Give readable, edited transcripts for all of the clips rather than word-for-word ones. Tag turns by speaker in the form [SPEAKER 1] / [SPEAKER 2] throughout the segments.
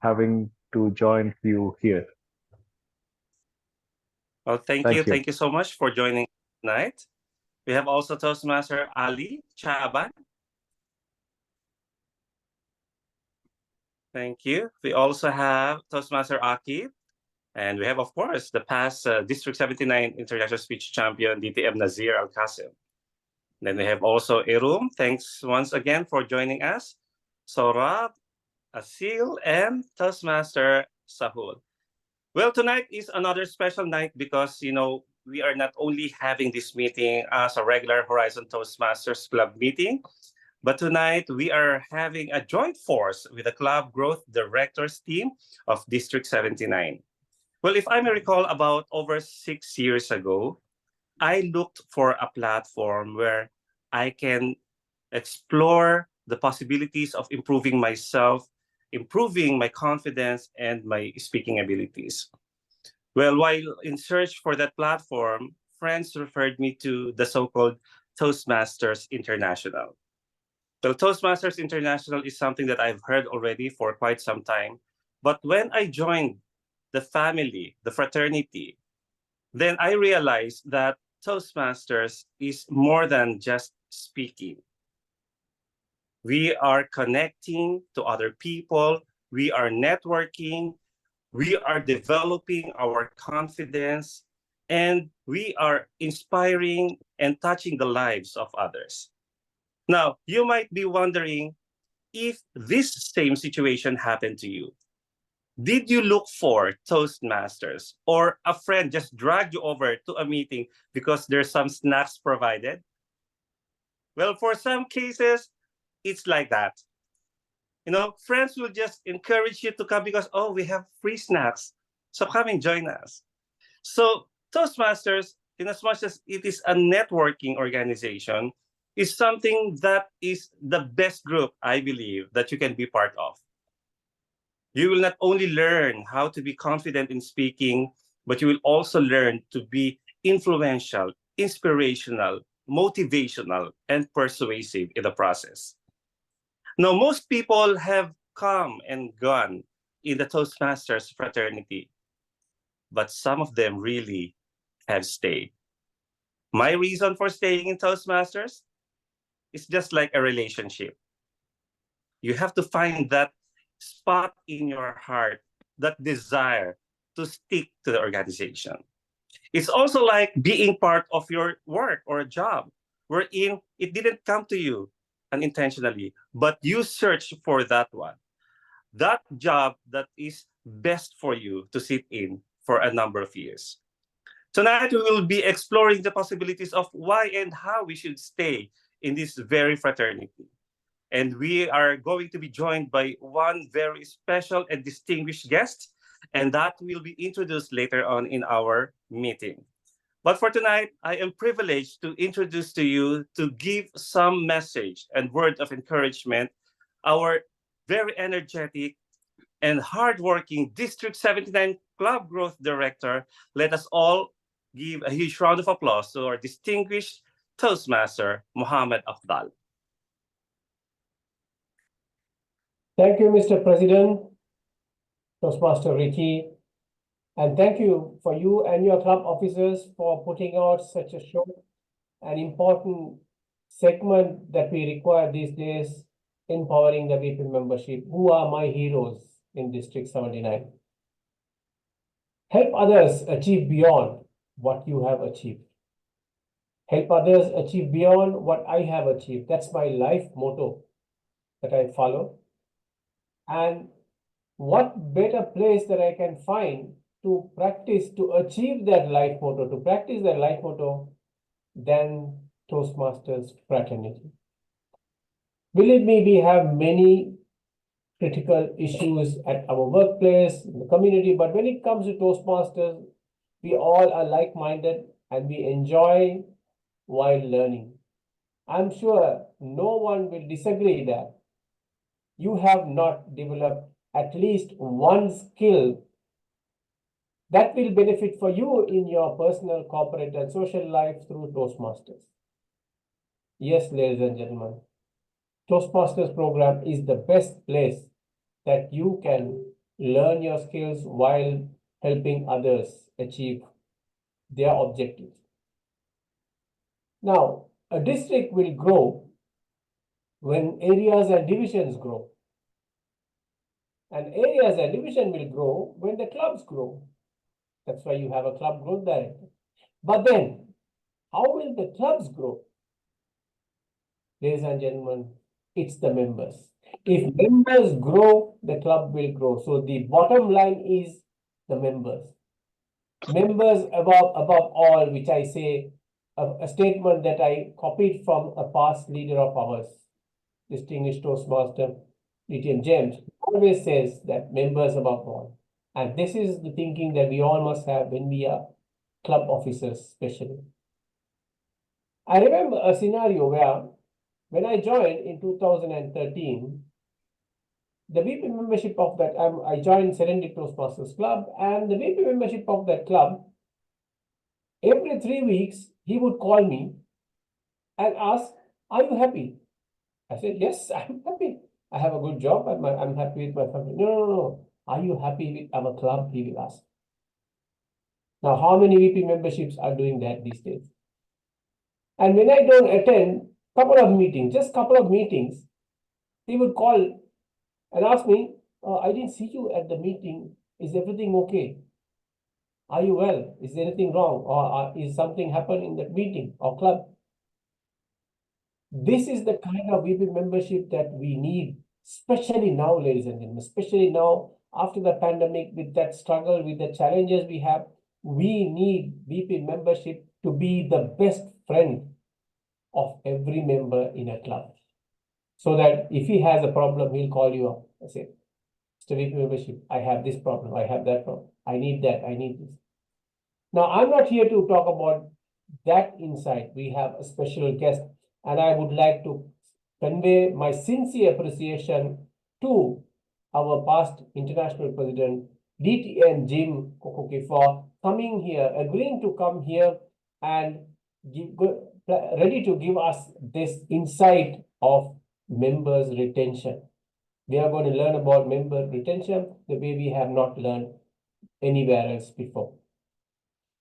[SPEAKER 1] having to join you here.
[SPEAKER 2] Well, thank you.
[SPEAKER 1] Thank you.
[SPEAKER 2] Thank you so much for joining tonight. We have also Toastmaster Ali Chaban. Thank you. We also have Toastmaster Akib. And we have, of course, the past District 79 International Speech Champion, DTM Nazir Al Qasim. Then we have also Irum. Thanks once again for joining us. Sorab, Asil, and Toastmaster Sahul. Well, tonight is another special night because, we are not only having this meeting as a regular Horizon Toastmasters Club meeting, but tonight we are having a joint force with the Club Growth Directors team of District 79. Well, if I may recall, about over 6 years ago, I looked for a platform where I can explore the possibilities of improving myself, improving my confidence, and my speaking abilities. Well, while in search for that platform, friends referred me to the so-called Toastmasters International. Well, Toastmasters International is something that I've heard already for quite some time. But when I joined the family, the fraternity, then I realized that Toastmasters is more than just speaking. We are connecting to other people, we are networking, we are developing our confidence, and we are inspiring and touching the lives of others. Now, you might be wondering if this same situation happened to you. Did you look for Toastmasters or a friend just dragged you over to a meeting because there's some snacks provided? Well, for some cases, it's like that. Friends will just encourage you to come because, oh, we have free snacks. So come and join us. So Toastmasters, in as much as it is a networking organization, is something that is the best group, I believe, that you can be part of. You will not only learn how to be confident in speaking, but you will also learn to be influential, inspirational, motivational, and persuasive in the process. Now, most people have come and gone in the Toastmasters fraternity, but some of them really have stayed. My reason for staying in Toastmasters is just like a relationship. You have to find that spot in your heart, that desire to stick to the organization. It's also like being part of your work or a job, wherein it didn't come to you unintentionally, but you search for that one, that job that is best for you to sit in for a number of years. Tonight, we will be exploring the possibilities of why and how we should stay in this very fraternity. And we are going to be joined by one very special and distinguished guest, and that will be introduced later on in our meeting. But for tonight, I am privileged to introduce to you, to give some message and word of encouragement, our very energetic and hardworking District 79 Club Growth Director. Let us all give a huge round of applause to our distinguished Toastmaster, Muhammad Afdal.
[SPEAKER 3] Thank you, Mr. President, Toastmaster Ricky, and thank you for you and your club officers for putting out such a show, an important segment that we require these days, empowering the VP membership, who are my heroes in District 79. Help others achieve beyond what you have achieved. Help others achieve beyond what I have achieved. That's my life motto that I follow. And what better place that I can find to practice, to achieve that life motto, to practice that life motto than Toastmasters fraternity. Believe me, we have many critical issues at our workplace, in the community, but when it comes to Toastmasters, we all are like-minded and we enjoy while learning. I'm sure no one will disagree that you have not developed at least one skill that will benefit for you in your personal, corporate, and social life through Toastmasters. Yes, ladies and gentlemen, Toastmasters program is the best place that you can learn your skills while helping others achieve their objectives. Now, a district will grow when areas and divisions grow. And areas and division will grow when the clubs grow. That's why you have a club growth director. But then, how will the clubs grow? Ladies and gentlemen, it's the members. If members grow, the club will grow. So the bottom line is the members. Members above all, which I say, a statement that I copied from a past leader of ours, distinguished Toastmaster DTM James, always says that members above all. And this is the thinking that we all must have when we are club officers, especially. I remember a scenario where, when I joined in 2013, the VP membership of that, I joined Serenity Toastmasters Club, and the VP membership of that club, every 3 weeks, he would call me and ask, "Are you happy?" I said, "Yes, I'm happy. I have a good job. I'm happy with my family." No. Are you happy with our club? He will ask. Now, how many VP memberships are doing that these days? And when I don't attend couple of meetings, just couple of meetings, he would call and ask me, "I didn't see you at the meeting. Is everything okay? Are you well? Is there anything wrong? Or is something happened in that meeting or club?" This is the kind of VP membership that we need, especially now, ladies and gentlemen, especially now after the pandemic, with that struggle, with the challenges we have. We need VP membership to be the best friend of every member in a club. So that if he has a problem, he'll call you up and say, "Mr. VP membership, I have this problem, I have that problem, I need that, I need this." Now, I'm not here to talk about that insight. We have a special guest, and I would like to convey my sincere appreciation to our past international president, DTM Jim Kokocki, for coming here, agreeing to come here and ready to give us this insight of members retention. We are going to learn about member retention the way we have not learned anywhere else before.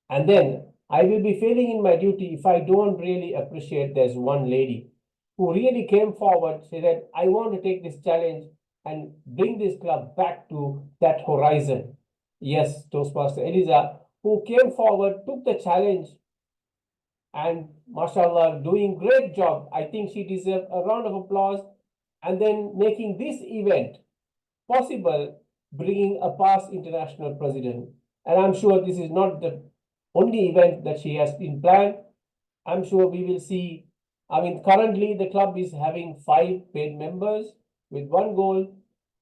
[SPEAKER 3] And then I will be failing in my duty if I don't really appreciate there's one lady who really came forward, said that I want to take this challenge and bring this club back to that horizon. Yes, Toastmaster Eliza, who came forward, took the challenge, and mashallah, doing great job. I think she deserves a round of applause. And then making this event possible, bringing a past international president. And I'm sure this is not the only event that she has been planned. I'm sure we will see. I mean, currently the club is having 5 paid members with one goal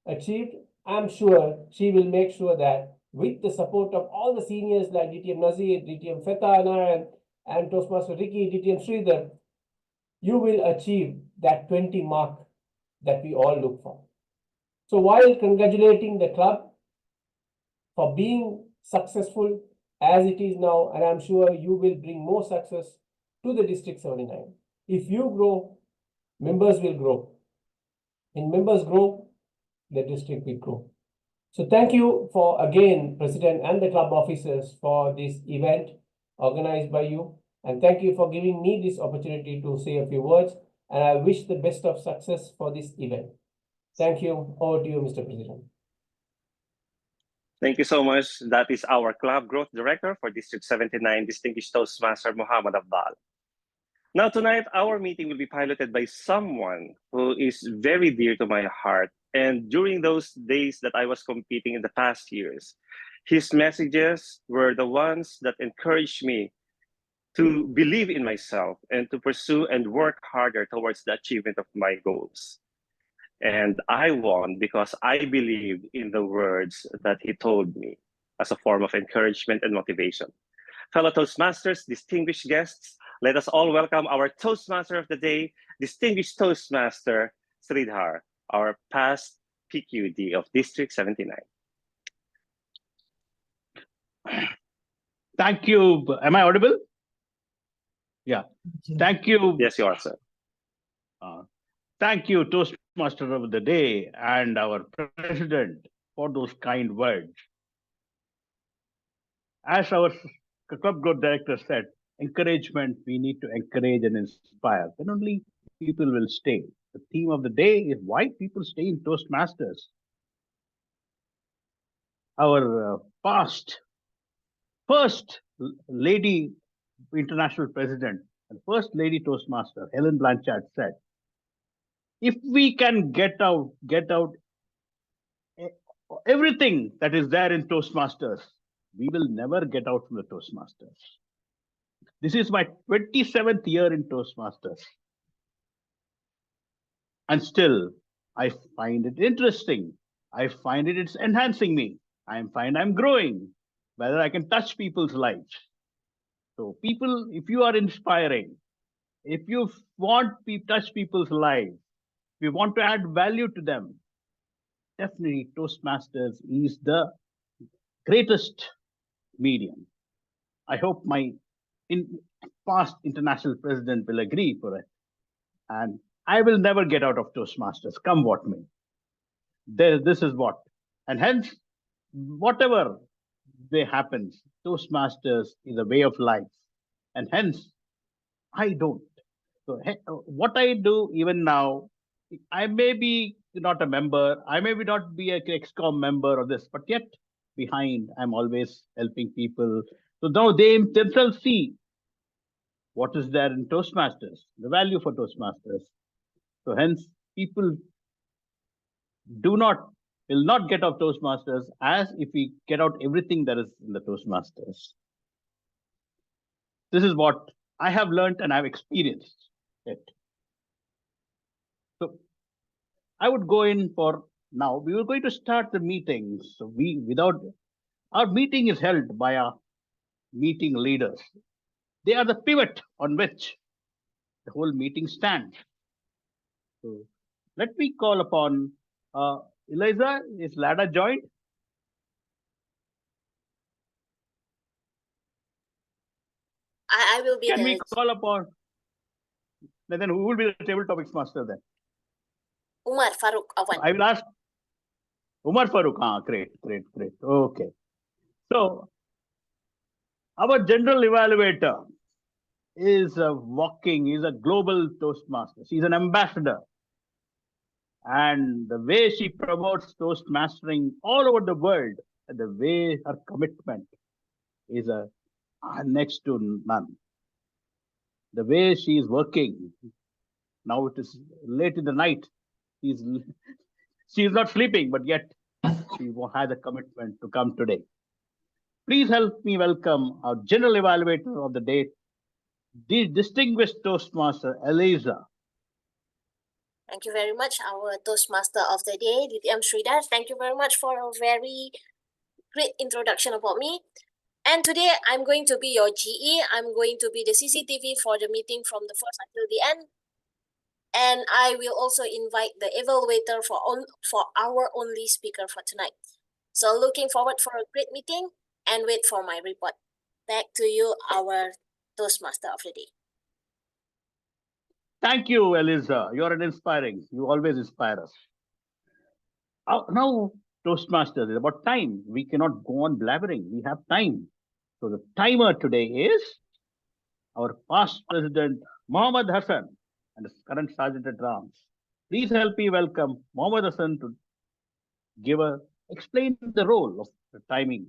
[SPEAKER 3] achieved. I'm sure she will make sure that with the support of all the seniors like DTM Nazir, DTM Feta and Toastmaster Ricky, DTM Sridhar, you will achieve that 20 mark that we all look for. So while congratulating the club for being successful as it is now, and I'm sure you will bring more success to the District 79. If you grow, members will grow. And members grow, the district will grow. So thank you for, again, President and the club officers for this event organized by you. And thank you for giving me this opportunity to say a few words. And I wish the best of success for this event. Thank you. Over to you, Mr. President.
[SPEAKER 2] Thank you so much. That is our Club Growth Director for District 79, Distinguished Toastmaster Muhammad Abdal. Now tonight, our meeting will be piloted by someone who is very dear to my heart. And during those days that I was competing in the past years, his messages were the ones that encouraged me to believe in myself and to pursue and work harder towards the achievement of my goals. And I won because I believed in the words that he told me as a form of encouragement and motivation. Fellow Toastmasters, distinguished guests, let us all welcome our Toastmaster of the day, distinguished Toastmaster Sridhar, our past PQD of District 79.
[SPEAKER 4] Thank you. Am I audible? Yeah. Thank you.
[SPEAKER 2] Yes, you are, sir.
[SPEAKER 4] Thank you, Toastmaster of the day and our president for those kind words. As our club growth director said, encouragement, we need to encourage and inspire. Then only people will stay. The theme of the day is why people stay in Toastmasters. Our first lady international president and first lady Toastmaster, Helen Blanchard, said, if we can get out everything that is there in Toastmasters, we will never get out from the Toastmasters. This is my 27th year in Toastmasters. And still, I find it interesting. I find it's enhancing me. I find I'm growing, whether I can touch people's lives. So people, if you are inspiring, if you want to touch people's lives, if you want to add value to them, definitely Toastmasters is the greatest medium. I hope my past international president will agree for it. And I will never get out of Toastmasters, come what may. This is what. And hence, whatever way happens, Toastmasters is a way of life. And hence, I don't. So what I do even now, I may be not a member, I may not be an XCOM member of this, but yet behind, I'm always helping people. So now they themselves see what is there in Toastmasters, the value for Toastmasters. So hence, people will not get off Toastmasters as if we get out everything that is in the Toastmasters. This is what I have learned and I've experienced it. So I would go in for now. We were going to start the meetings. So our meeting is held by our meeting leaders. They are the pivot on which the whole meeting stands. So let me call upon Eliza. Is Lada joined?
[SPEAKER 5] I will be
[SPEAKER 4] Can
[SPEAKER 5] there.
[SPEAKER 4] we call upon? Then who will be the table topics master then?
[SPEAKER 5] Umar Farooq Awan.
[SPEAKER 4] I will ask Umar Farooq. Great. Okay. So our general evaluator is is a global Toastmaster. She's an ambassador. And the way she promotes Toastmastering all over the world, and the way her commitment is next to none. The way she is working, now it is late in the night, she is not sleeping, but yet she has a commitment to come today. Please help me welcome our general evaluator of the day, the distinguished Toastmaster, Eliza.
[SPEAKER 5] Thank you very much, our Toastmaster of the day, DTM Sridhar. Thank you very much for a very great introduction about me. And today I'm going to be your GE. I'm going to be the CCTV for the meeting from the first until the end. And I will also invite the evaluator for our only speaker for tonight. So looking forward for a great meeting and wait for my report. Back to you, our Toastmaster of the day.
[SPEAKER 4] Thank you, Eliza. You're an inspiring. You always inspire us. Now, Toastmasters, it's about time. We cannot go on blabbering. We have time. So the timer today is our past president, Mohammad Hassan, and the current Sergeant at Arms. Please help me welcome Mohammad Hassan to explain the role of the timing.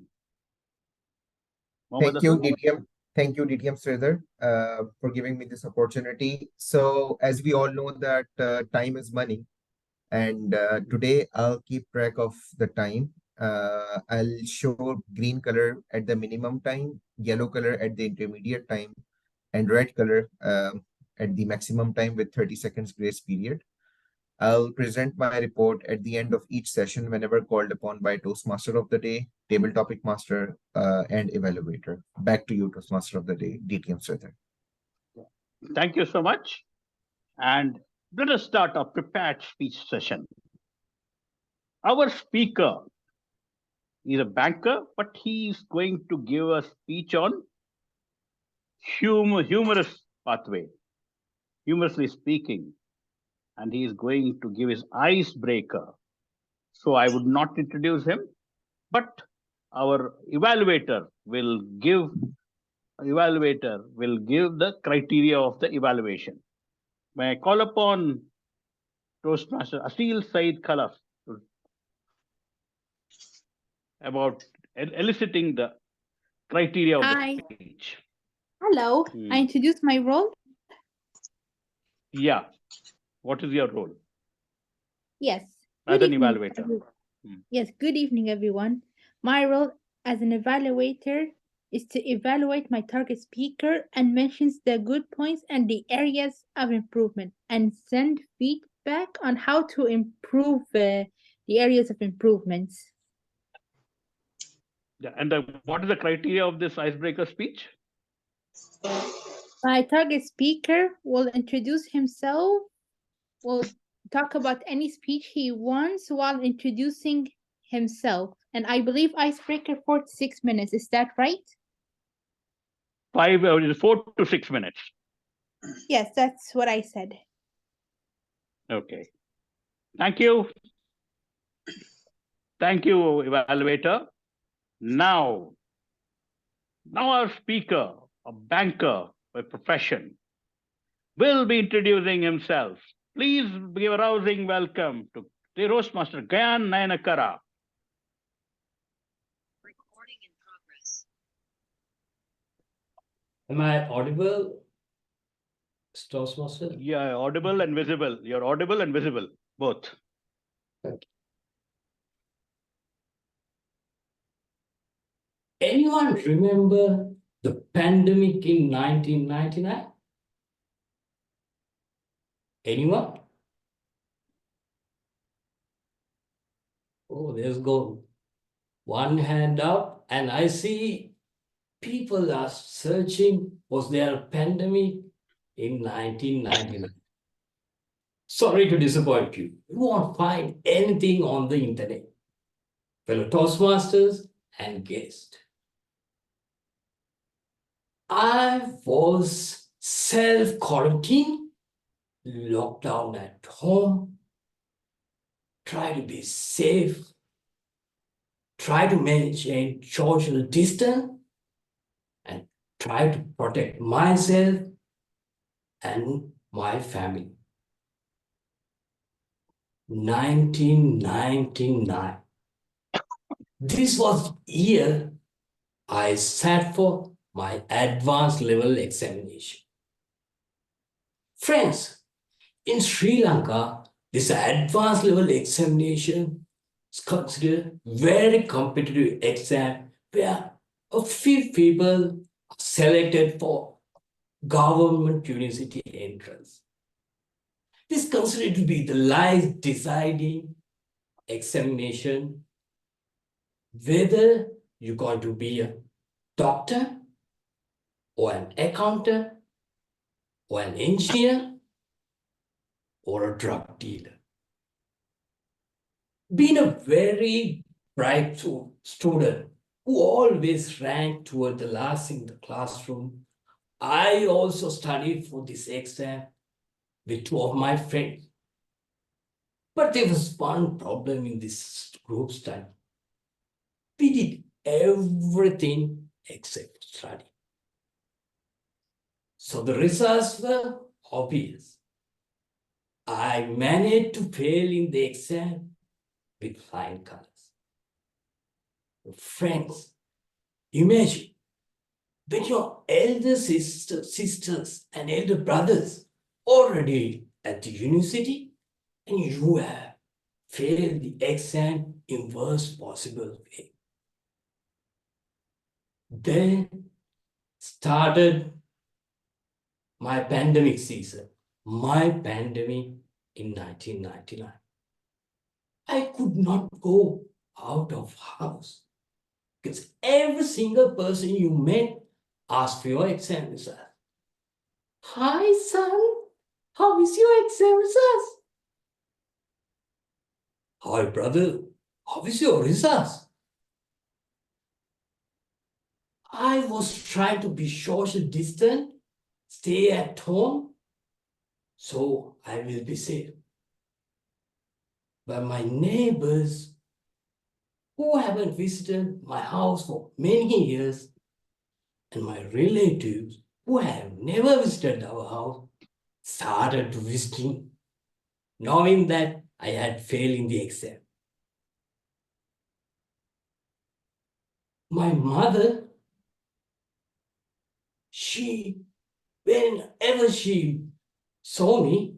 [SPEAKER 6] Thank you, DTM. Thank you, DTM Sridhar, for giving me this opportunity. So as we all know that time is money, and today I'll keep track of the time. I'll show green color at the minimum time, yellow color at the intermediate time, and red color at the maximum time with 30 seconds grace period. I'll present my report at the end of each session whenever called upon by Toastmaster of the Day, Table Topic Master, and Evaluator. Back to you, Toastmaster of the Day, DTM Sridhar.
[SPEAKER 4] Thank you so much. And let us start our prepared speech session. Our speaker is a banker, but he is going to give a speech on humorous pathway, humorously speaking. And he is going to give his icebreaker. so I would not introduce him, but our evaluator will give the criteria of the evaluation. May I call upon Toastmaster Asil Said Khalaf about eliciting the criteria of
[SPEAKER 7] Hi.
[SPEAKER 4] the speech.
[SPEAKER 7] Hello. I introduced my role.
[SPEAKER 4] Yeah. What is your role?
[SPEAKER 7] Yes.
[SPEAKER 4] As
[SPEAKER 7] Good
[SPEAKER 4] an
[SPEAKER 7] evening,
[SPEAKER 4] evaluator.
[SPEAKER 7] Yes. Good evening, everyone. My role as an evaluator is to evaluate my target speaker and mentions the good points and the areas of improvement and send feedback on how to improve the areas of improvements.
[SPEAKER 4] Yeah. And what is the criteria of this icebreaker speech?
[SPEAKER 7] My target speaker will introduce himself, will talk about any speech he wants while introducing himself. And I believe icebreaker 4 to 6 minutes. Is that right?
[SPEAKER 4] 4 to 6 minutes.
[SPEAKER 7] Yes, that's what I said.
[SPEAKER 4] Okay. Thank you. Thank you, evaluator. Now our speaker, a banker by profession, will be introducing himself. Please give a rousing welcome to the Toastmaster Gyan Nayanakara.
[SPEAKER 8] Recording in progress.
[SPEAKER 9] Am I audible, Toastmaster?
[SPEAKER 4] Yeah, audible and visible. You're audible and visible, both.
[SPEAKER 9] Thank you. Anyone remember the pandemic in 1999? Anyone? Oh, there's go one hand up, and I see people are searching, was there a pandemic in 1999? Sorry to disappoint you. You won't find anything on the internet. Fellow Toastmasters and guests. I was self-quarantined, locked down at home, try to be safe, try to maintain social distance, and try to protect myself and my family. 1999. This was the year I sat for my advanced level examination. Friends, in Sri Lanka, this advanced level examination is considered very competitive exam where a few people are selected for government university entrance. This is considered to be the life deciding examination whether you're going to be a doctor or an accountant or an engineer or a drug dealer. Being a very bright student who always ranked toward the last in the classroom, I also studied for this exam with 2 of my friends. But there was one problem in this group study. We did everything except study. So the results were obvious. I managed to fail in the exam with flying colors. Friends, imagine when your elder sisters and elder brothers already at the university and you have failed the exam in worst possible way. Then started my pandemic season, my pandemic in 1999. I could not go out of house because every single person you met asked for your exam result. Hi, son. How is your exam results? Hi, brother. How is your results? I was trying to be social distant, stay at home, so I will be safe. by my neighbors who haven't visited my house for many years, and my relatives who have never visited our house started visiting, knowing that I had failed in the exam. My mother, whenever she saw me,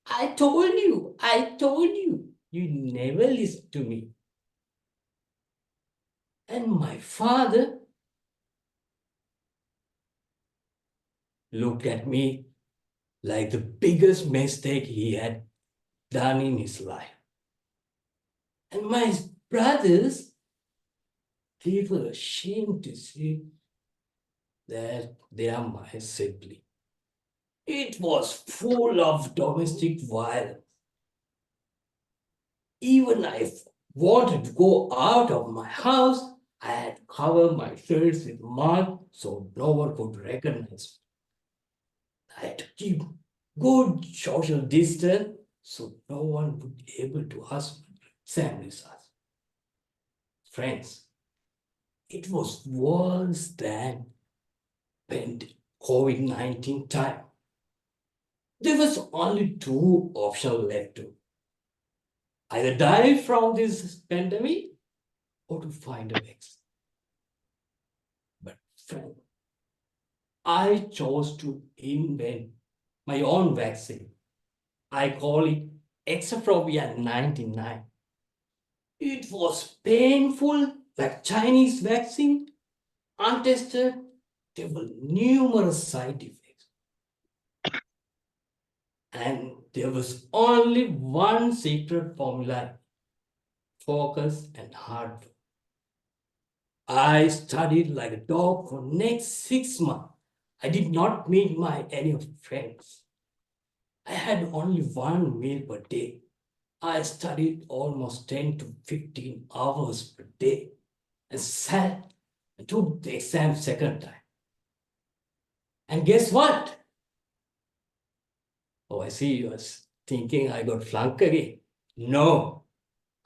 [SPEAKER 9] I told you, you never listen to me. And my father looked at me like the biggest mistake he had done in his life. And my brothers, they were ashamed to say that they are my sibling. It was full of domestic violence. Even if I wanted to go out of my house, I had covered my face with mud so no one could recognize me. I had to keep good social distance so no one would be able to ask my exam results. Friends, it was worse than COVID-19 time. There was only two options left to either die from this pandemic or to find a vaccine. But friend, I chose to invent my own vaccine. I call it Exaphobia 99. It was painful like Chinese vaccine, untested. There were numerous side effects. And there was only one secret formula: focus and hard work. I studied like a dog for next 6 months. I did not meet any of my friends. I had only one meal per day. I studied almost 10 to 15 hours per day and sat and took the exam second time. And guess what? Oh, I see you are thinking I got flunked again. No,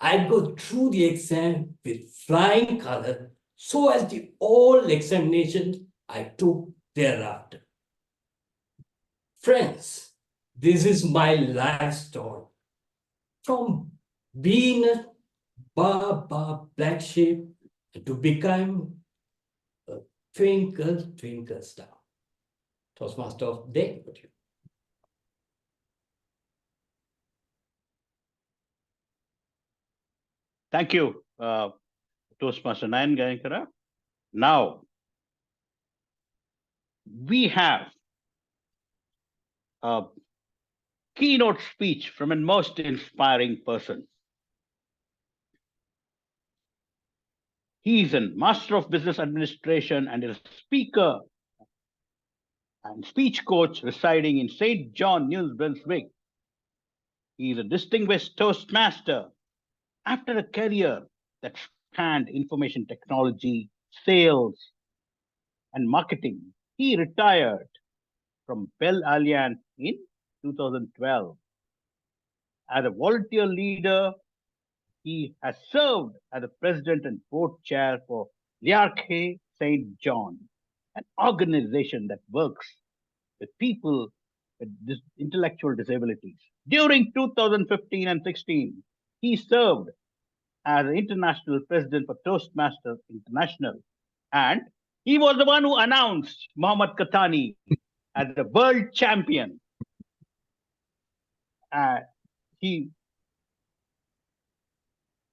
[SPEAKER 9] I got through the exam with flying color, so as the all examinations I took thereafter. Friends, this is my life story. From being a black sheep to become a twinkle star. Toastmaster of the day.
[SPEAKER 4] Thank you, Toastmaster Nayan Gayankara. Now, we have a keynote speech from a most inspiring person. He is a Master of Business Administration and is a speaker and speech coach residing in St. John, New Brunswick. He is a distinguished Toastmaster. After a career that spanned information technology, sales, and marketing, he retired from Bell Alliance in 2012. As a volunteer leader, he has served as the president and board chair for Liarche St. John, an organization that works with people with intellectual disabilities. During 2015 and 16, he served as international president for Toastmasters International, and he was the one who announced Mohammad Katani as the world champion.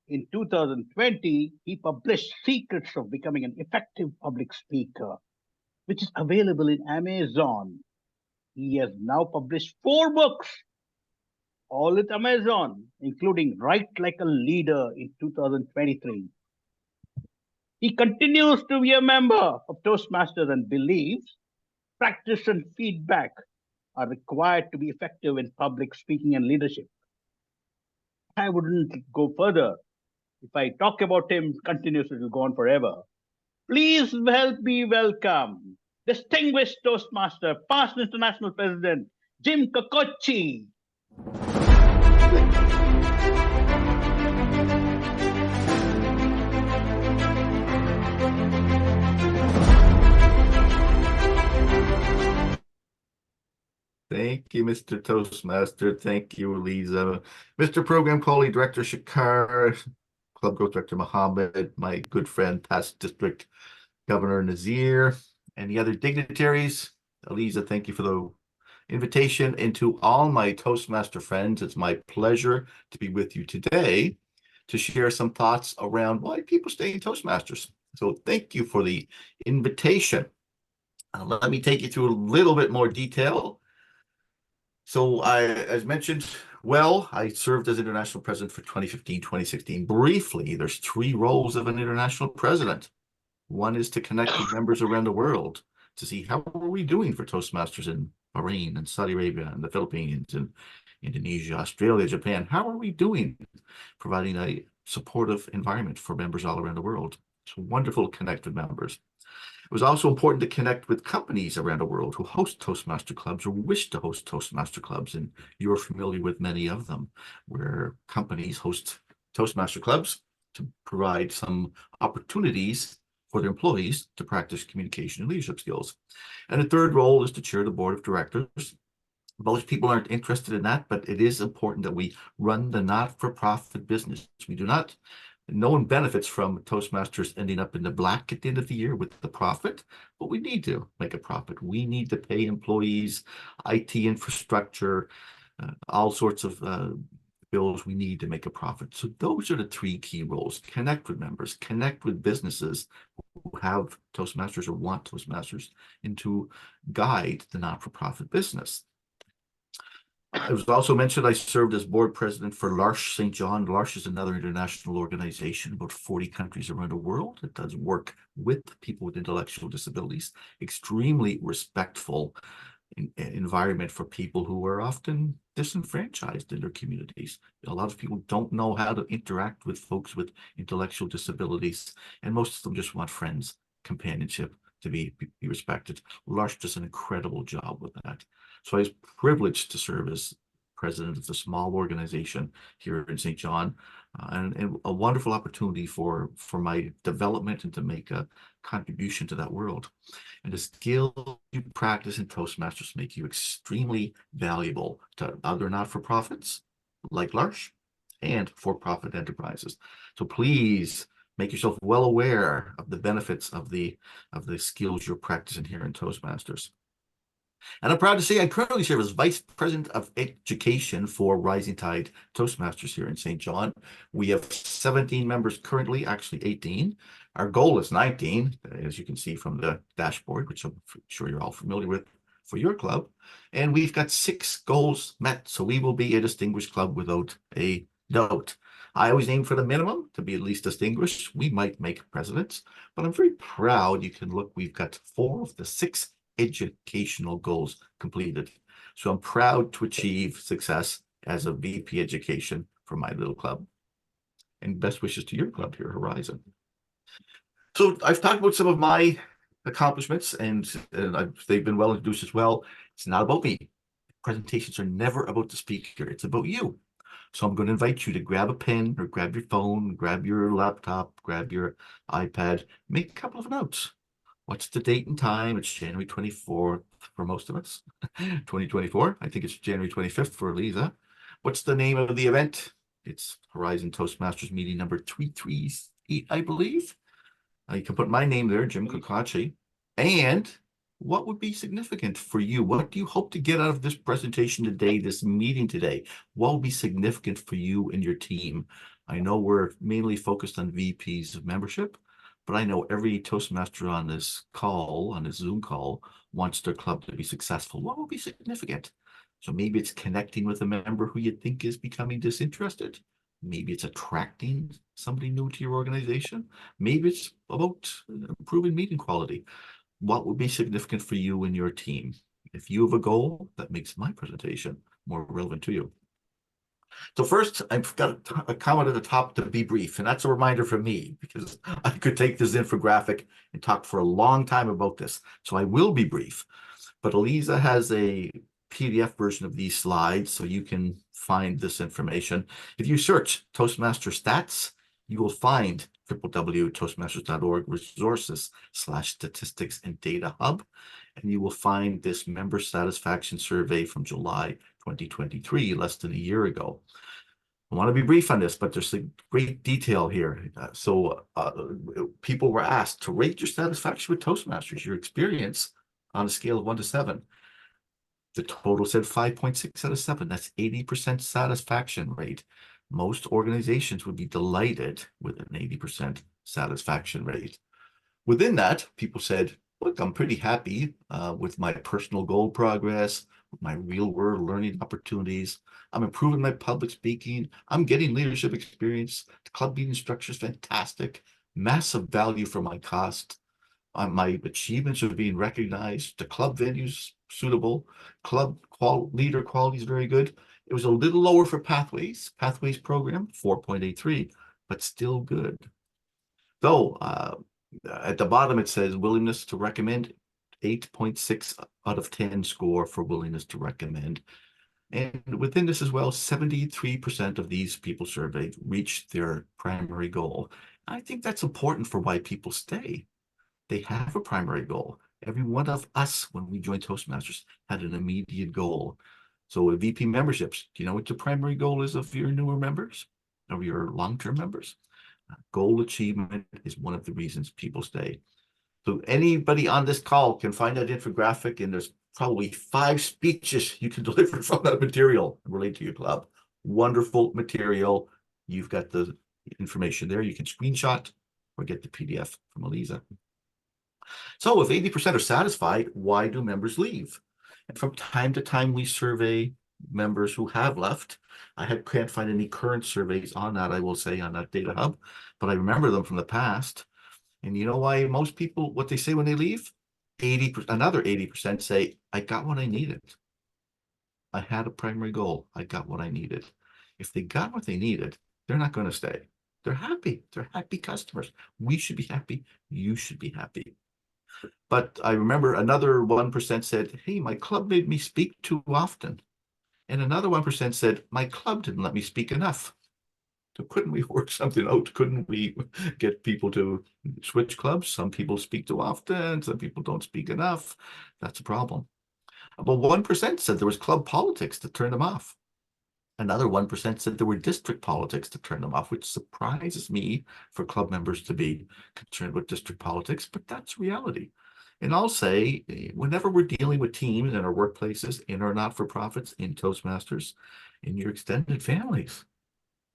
[SPEAKER 4] In 2020, he published Secrets of Becoming an Effective Public Speaker, which is available in Amazon. He has now published 4 books, all at Amazon, including Write Like a Leader in 2023. He continues to be a member of Toastmasters and believes practice and feedback are required to be effective in public speaking and leadership. I wouldn't go further. If I talk about him continuously, it will go on forever. Please help me welcome distinguished Toastmaster, past international president, Jim Kokocki.
[SPEAKER 10] Thank you, Mr. Toastmaster. Thank you, Eliza. Mr. Program Quality Director Shakar, Club Growth Director Mohammed, my good friend, past District Governor Nazir, and the other dignitaries. Eliza, thank you for the invitation. And to all my Toastmaster friends, it's my pleasure to be with you today to share some thoughts around why people stay in Toastmasters. So thank you for the invitation. Let me take you through a little bit more detail. So as mentioned, I served as international president for 2015, 2016. Briefly, there's three roles of an international president. One is to connect with members around the world to see how are we doing for Toastmasters in Bahrain and Saudi Arabia and the Philippines and Indonesia, Australia, Japan. How are we doing providing a supportive environment for members all around the world? It's wonderful to connect with members. It was also important to connect with companies around the world who host Toastmaster clubs or wish to host Toastmaster clubs, and you're familiar with many of them, where companies host Toastmaster clubs to provide some opportunities for their employees to practice communication and leadership skills. And the third role is to chair the board of directors. Most people aren't interested in that, but it is important that we run the not-for-profit business. No one benefits from Toastmasters ending up in the black at the end of the year with the profit, but we need to make a profit. We need to pay employees, IT infrastructure, all sorts of bills we need to make a profit. So those are the three key roles: connect with members, connect with businesses who have Toastmasters or want Toastmasters, and to guide the not-for-profit business. It was also mentioned I served as board president for L'Arche St. John. L'Arche is another international organization, about 40 countries around the world. It does work with people with intellectual disabilities, extremely respectful environment for people who are often disenfranchised in their communities. A lot of people don't know how to interact with folks with intellectual disabilities, and most of them just want friends, companionship, to be respected. L'Arche does an incredible job with that. So I was privileged to serve as president of the small organization here in St. John, and a wonderful opportunity for my development and to make a contribution to that world. And the skills you practice in Toastmasters make you extremely valuable to other not-for-profits like L'Arche and for-profit enterprises. So please make yourself well aware of the benefits of the skills you're practicing here in Toastmasters. And I'm proud to say I currently serve as Vice President of Education for Rising Tide Toastmasters here in St. John. We have 17 members currently, actually 18. Our goal is 19, as you can see from the dashboard, which I'm sure you're all familiar with for your club. And we've got 6 goals met, so we will be a distinguished club without a doubt. I always aim for the minimum to be at least distinguished. We might make presidents, but I'm very proud. You can look, we've got 4 of the 6 educational goals completed. So I'm proud to achieve success as a VP education for my little club. And best wishes to your club here, Horizon. So I've talked about some of my accomplishments, and they've been well introduced as well. It's not about me. Presentations are never about the speaker. It's about you. So I'm going to invite you to grab a pen or grab your phone, grab your laptop, grab your iPad, make a couple of notes. What's the date and time? It's January 24th for most of us. 2024. I think it's January 25th for Eliza. What's the name of the event? It's Horizon Toastmasters meeting number 338, I believe. You can put my name there, Jim Kokocki. And what would be significant for you? What do you hope to get out of this presentation today, this meeting today? What will be significant for you and your team? I know we're mainly focused on VPs of membership, but I know every Toastmaster on this call, on this Zoom call, wants their club to be successful. What will be significant? So maybe it's connecting with a member who you think is becoming disinterested. Maybe it's attracting somebody new to your organization. Maybe it's about improving meeting quality. What would be significant for you and your team? If you have a goal, that makes my presentation more relevant to you. So first, I've got a comment at the top to be brief, and that's a reminder for me, because I could take this infographic and talk for a long time about this. So I will be brief, but Eliza has a PDF version of these slides, so you can find this information. If you search Toastmaster stats, you will find www.toastmasters.org resources/statistics and data hub, and you will find this member satisfaction survey from July 2023, less than a year ago. I want to be brief on this, but there's a great detail here. People were asked to rate your satisfaction with Toastmasters, your experience, on a scale of 1 to 7. The total said 5.6 out of 7. That's 80% satisfaction rate. Most organizations would be delighted with an 80% satisfaction rate. Within that, people said, look, I'm pretty happy with my personal goal progress, with my real world learning opportunities. I'm improving my public speaking. I'm getting leadership experience. The club meeting structure is fantastic. Massive value for my cost. My achievements are being recognized. The club venue's suitable. Club leader quality is very good. It was a little lower for Pathways. Pathways program, 4.83, but still good. Though at the bottom it says willingness to recommend, 8.6 out of 10 score for willingness to recommend. And within this as well, 73% of these people surveyed reached their primary goal. I think that's important for why people stay. They have a primary goal. Every one of us, when we joined Toastmasters, had an immediate goal. So with VP memberships, do you know what the primary goal is of your newer members, of your long-term members? Goal achievement is one of the reasons people stay. So anybody on this call can find that infographic, and there's probably 5 speeches you can deliver from that material and relate to your club. Wonderful material. You've got the information there. You can screenshot or get the PDF from Eliza. So if 80% are satisfied, why do members leave? And from time to time, we survey members who have left. I can't find any current surveys on that, I will say, on that data hub, but I remember them from the past. And you know why most people, what they say when they leave? Another 80% say, I got what I needed. I had a primary goal. I got what I needed. If they got what they needed, they're not going to stay. They're happy. They're happy customers. We should be happy. You should be happy. But I remember another 1% said, hey, my club made me speak too often. And another 1% said, my club didn't let me speak enough. So couldn't we work something out? Couldn't we get people to switch clubs? Some people speak too often. Some people don't speak enough. That's a problem. But 1% said there was club politics that turned them off. Another 1% said there were district politics to turn them off, which surprises me for club members to be concerned with district politics, but that's reality. And I'll say, whenever we're dealing with teams in our workplaces, in our not-for-profits, in Toastmasters, in your extended families,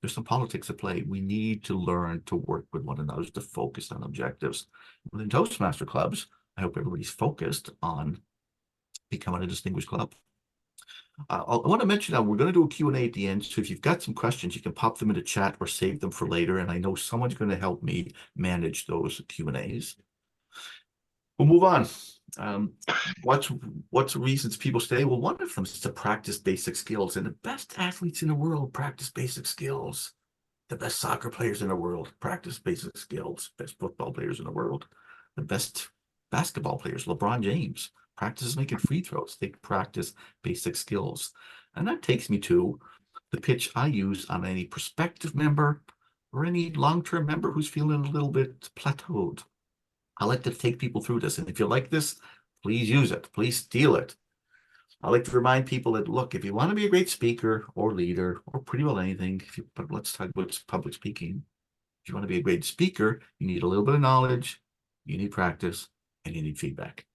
[SPEAKER 10] there's some politics at play. We need to learn to work with one another, to focus on objectives. Within Toastmaster clubs, I hope everybody's focused on becoming a distinguished club. I want to mention now, we're going to do a Q&A at the end. So if you've got some questions, you can pop them into chat or save them for later. And I know someone's going to help me manage those Q&As. We'll move on. What's reasons people stay? Well, one of them is to practice basic skills. And the best athletes in the world practice basic skills. The best soccer players in the world practice basic skills. Best football players in the world. The best basketball players, LeBron James, practices making free throws. They practice basic skills. And that takes me to the pitch I use on any prospective member or any long-term member who's feeling a little bit plateaued. I like to take people through this. And if you like this, please use it. Please steal it. I like to remind people that, look, if you want to be a great speaker or leader or pretty well anything, but let's talk about public speaking. If you want to be a great speaker, you need a little bit of knowledge, you need practice, and you need feedback.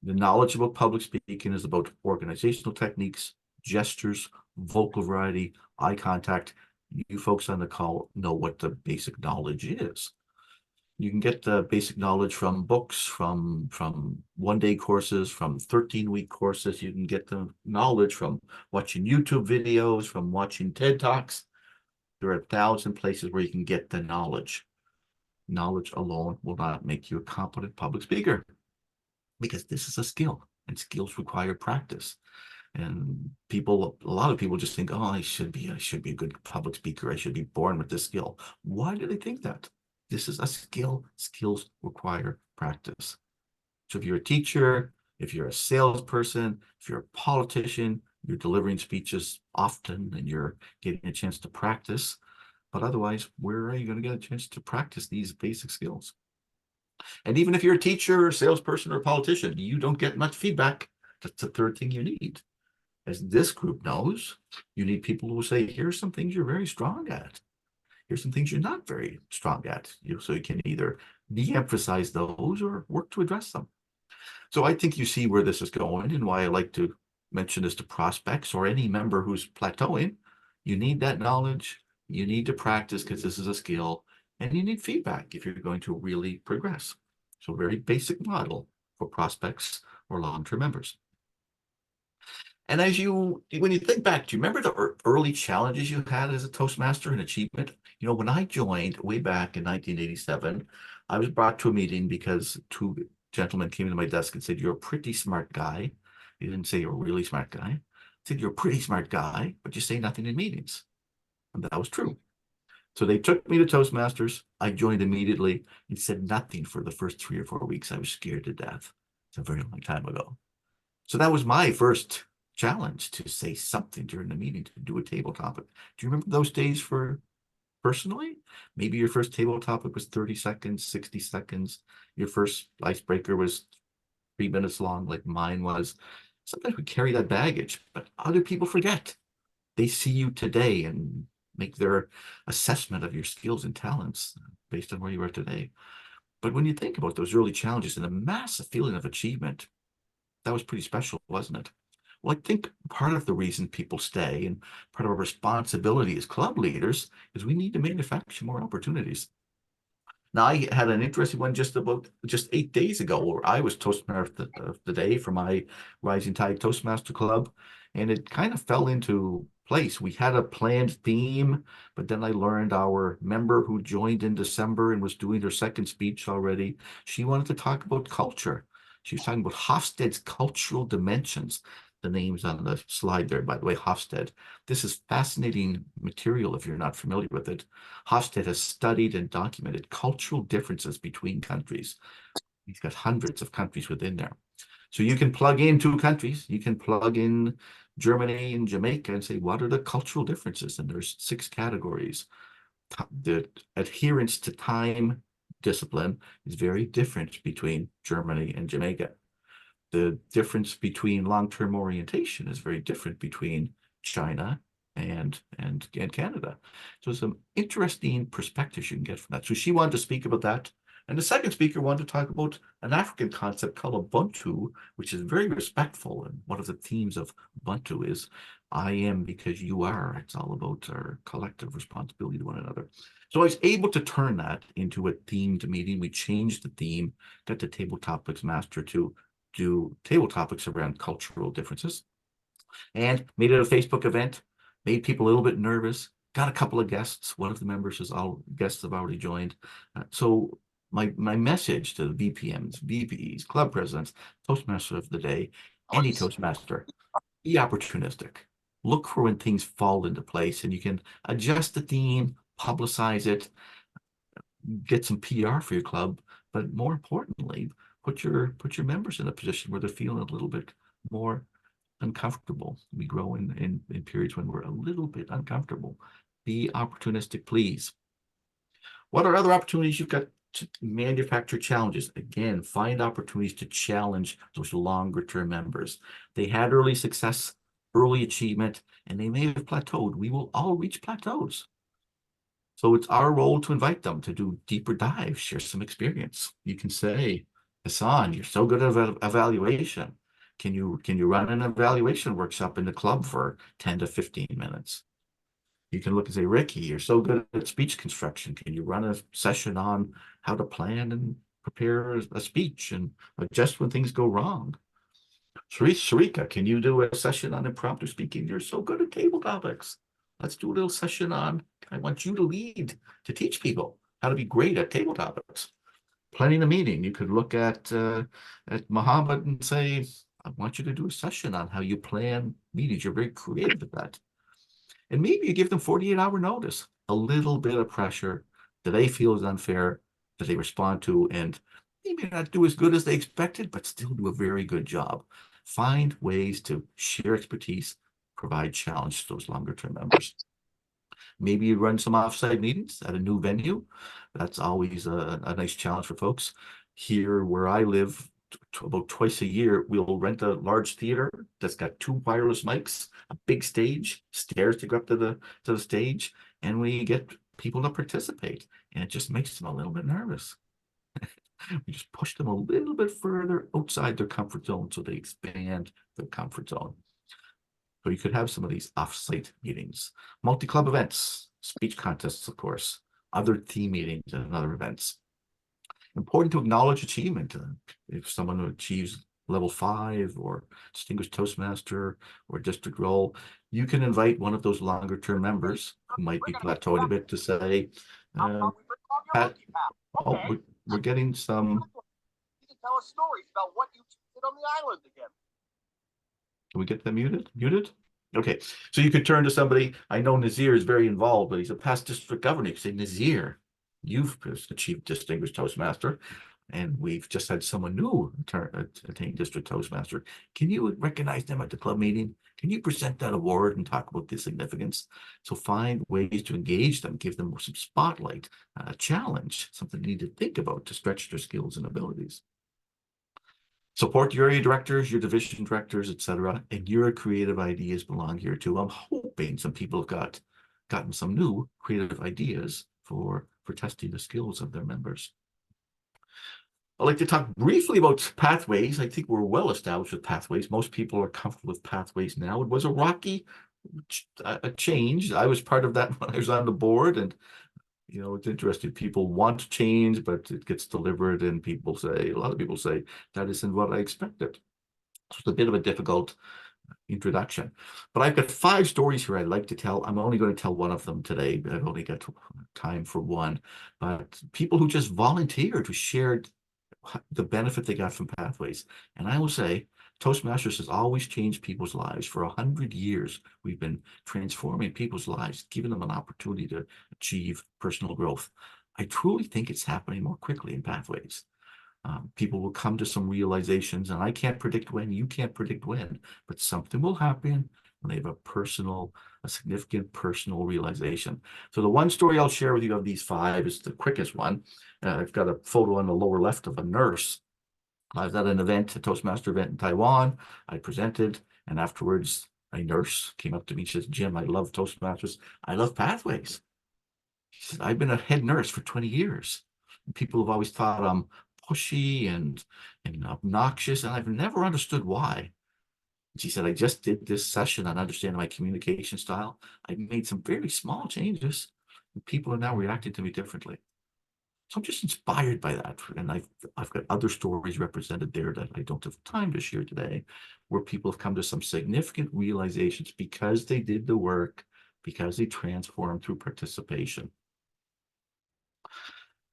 [SPEAKER 10] The knowledge about public speaking is about organizational techniques, gestures, vocal variety, eye contact. You folks on the call know what the basic knowledge is. You can get the basic knowledge from books, from one-day courses, from 13-week courses. You can get the knowledge from watching YouTube videos, from watching TED Talks. There are 1,000 places where you can get the knowledge. Knowledge alone will not make you a competent public speaker, because this is a skill, and skills require practice. And a lot of people just think, oh, I should be a good public speaker. I should be born with this skill. Why do they think that? This is a skill. Skills require practice. So if you're a teacher, if you're a salesperson, if you're a politician, you're delivering speeches often and you're getting a chance to practice, but otherwise, where are you going to get a chance to practice these basic skills? And even if you're a teacher, or salesperson, or politician, you don't get much feedback. That's the third thing you need. As this group knows, you need people who will say, here's some things you're very strong at. Here's some things you're not very strong at. So you can either de-emphasize those or work to address them. So I think you see where this is going and why I like to mention this to prospects or any member who's plateauing. You need that knowledge. You need to practice because this is a skill, and you need feedback if you're going to really progress. So very basic model for prospects or long-term members. And when you think back, do you remember the early challenges you had as a Toastmaster and achievement? You know, when I joined way back in 1987, I was brought to a meeting because two gentlemen came to my desk and said, you're a pretty smart guy. He didn't say you're a really smart guy. He said, you're a pretty smart guy, but you say nothing in meetings. And that was true. So they took me to Toastmasters. I joined immediately and said nothing for the first 3 or 4 weeks. I was scared to death. It's a very long time ago. So that was my first challenge, to say something during the meeting, to do a table topic. Do you remember those days for personally? Maybe your first table topic was 30 seconds, 60 seconds. Your first icebreaker was 3 minutes long, like mine was. Sometimes we carry that baggage, but other people forget. They see you today and make their assessment of your skills and talents based on where you are today. But when you think about those early challenges and the massive feeling of achievement, that was pretty special, wasn't it? Well, I think part of the reason people stay and part of our responsibility as club leaders is we need to manufacture more opportunities. Now, I had an interesting one just 8 days ago where I was Toastmaster of the day for my Rising Tide Toastmaster Club, and it kind of fell into place. We had a planned theme, but then I learned our member who joined in December and was doing her second speech already, she wanted to talk about culture. She was talking about Hofstede's cultural dimensions. The name's on the slide there, by the way, Hofstede. This is fascinating material if you're not familiar with it. Hofstede has studied and documented cultural differences between countries. He's got hundreds of countries within there. So you can plug in 2 countries. You can plug in Germany and Jamaica and say, what are the cultural differences? And there's 6 categories. The adherence to time discipline is very different between Germany and Jamaica. The difference between long-term orientation is very different between China and Canada. So some interesting perspectives you can get from that. So she wanted to speak about that. And the second speaker wanted to talk about an African concept called Ubuntu, which is very respectful. And one of the themes of Ubuntu is, I am because you are. It's all about our collective responsibility to one another. So I was able to turn that into a themed meeting. We changed the theme, got the table topics master to do table topics around cultural differences, and made it a Facebook event, made people a little bit nervous, got a couple of guests. One of the members is all guests have already joined. So my message to the VPMs, VPs, club presidents, Toastmaster of the day, any Toastmaster, be opportunistic. Look for when things fall into place and you can adjust the theme, publicize it, get some PR for your club, but more importantly, put your members in a position where they're feeling a little bit more uncomfortable. We grow in periods when we're a little bit uncomfortable. Be opportunistic, please. What are other opportunities you've got to manufacture challenges? Again, find opportunities to challenge those longer term members. They had early success, early achievement, and they may have plateaued. We will all reach plateaus. So it's our role to invite them to do deeper dives, share some experience. You can say, Hassan, you're so good at evaluation. Can you run an evaluation workshop in the club for 10 to 15 minutes? You can look and say, Ricky, you're so good at speech construction. Can you run a session on how to plan and prepare a speech and adjust when things go wrong? Sharika, can you do a session on impromptu speaking? You're so good at table topics. Let's do a little session on, I want you to lead, to teach people how to be great at table topics. Planning a meeting, you could look at Muhammad and say, I want you to do a session on how you plan meetings. You're very creative at that. And maybe you give them 48-hour notice, a little bit of pressure that they feel is unfair, that they respond to, and maybe not do as good as they expected, but still do a very good job. Find ways to share expertise, provide challenge to those longer term members. Maybe you run some offsite meetings at a new venue. That's always a nice challenge for folks. Here where I live, about twice a year, we'll rent a large theater that's got 2 wireless mics, a big stage, stairs to go up to the stage, and we get people to participate. And it just makes them a little bit nervous. We just push them a little bit further outside their comfort zone so they expand their comfort zone. So you could have some of these off-site meetings, multi-club events, speech contests, of course, other team meetings and other events. Important to acknowledge achievement. If someone achieves level 5 or distinguished Toastmaster or district role, you can invite one of those longer term members who might be plateauing a bit to say, Pat, oh, we're getting some.
[SPEAKER 11] You can tell us stories about what you did on the island again.
[SPEAKER 10] Can we get them muted? Muted? Okay, so you could turn to somebody. I know Nazir is very involved, but he's a past district governor. You say, Nazir, you've achieved distinguished Toastmaster, and we've just had someone new attain district Toastmaster. Can you recognize them at the club meeting? Can you present that award and talk about the significance? So find ways to engage them, give them some spotlight, a challenge, something they need to think about to stretch their skills and abilities. Support your area directors, your division directors, etc., and your creative ideas belong here too. I'm hoping some people have gotten some new creative ideas for testing the skills of their members. I'd like to talk briefly about pathways. I think we're well established with pathways. Most people are comfortable with pathways now. It was a rocky change. I was part of that when I was on the board, and it's interesting. People want change, but it gets delivered, and a lot of people say, that isn't what I expected. So it's a bit of a difficult introduction. But I've got 5 stories here I'd like to tell. I'm only going to tell one of them today. I've only got time for one. But people who just volunteered, who shared the benefit they got from pathways. And I will say, Toastmasters has always changed people's lives. For 100 years, we've been transforming people's lives, giving them an opportunity to achieve personal growth. I truly think it's happening more quickly in pathways. People will come to some realizations, and I can't predict when, you can't predict when, but something will happen when they have a significant personal realization. So the one story I'll share with you of these 5 is the quickest one. I've got a photo on the lower left of a nurse. I was at an event, a Toastmaster event in Taiwan. I presented, and afterwards, a nurse came up to me. She says, Jim, I love Toastmasters. I love pathways. She said, I've been a head nurse for 20 years. And people have always thought I'm pushy and obnoxious, and I've never understood why. She said, I just did this session on understanding my communication style. I made some very small changes, and people are now reacting to me differently. So I'm just inspired by that. And I've got other stories represented there that I don't have time to share today, where people have come to some significant realizations because they did the work, because they transformed through participation.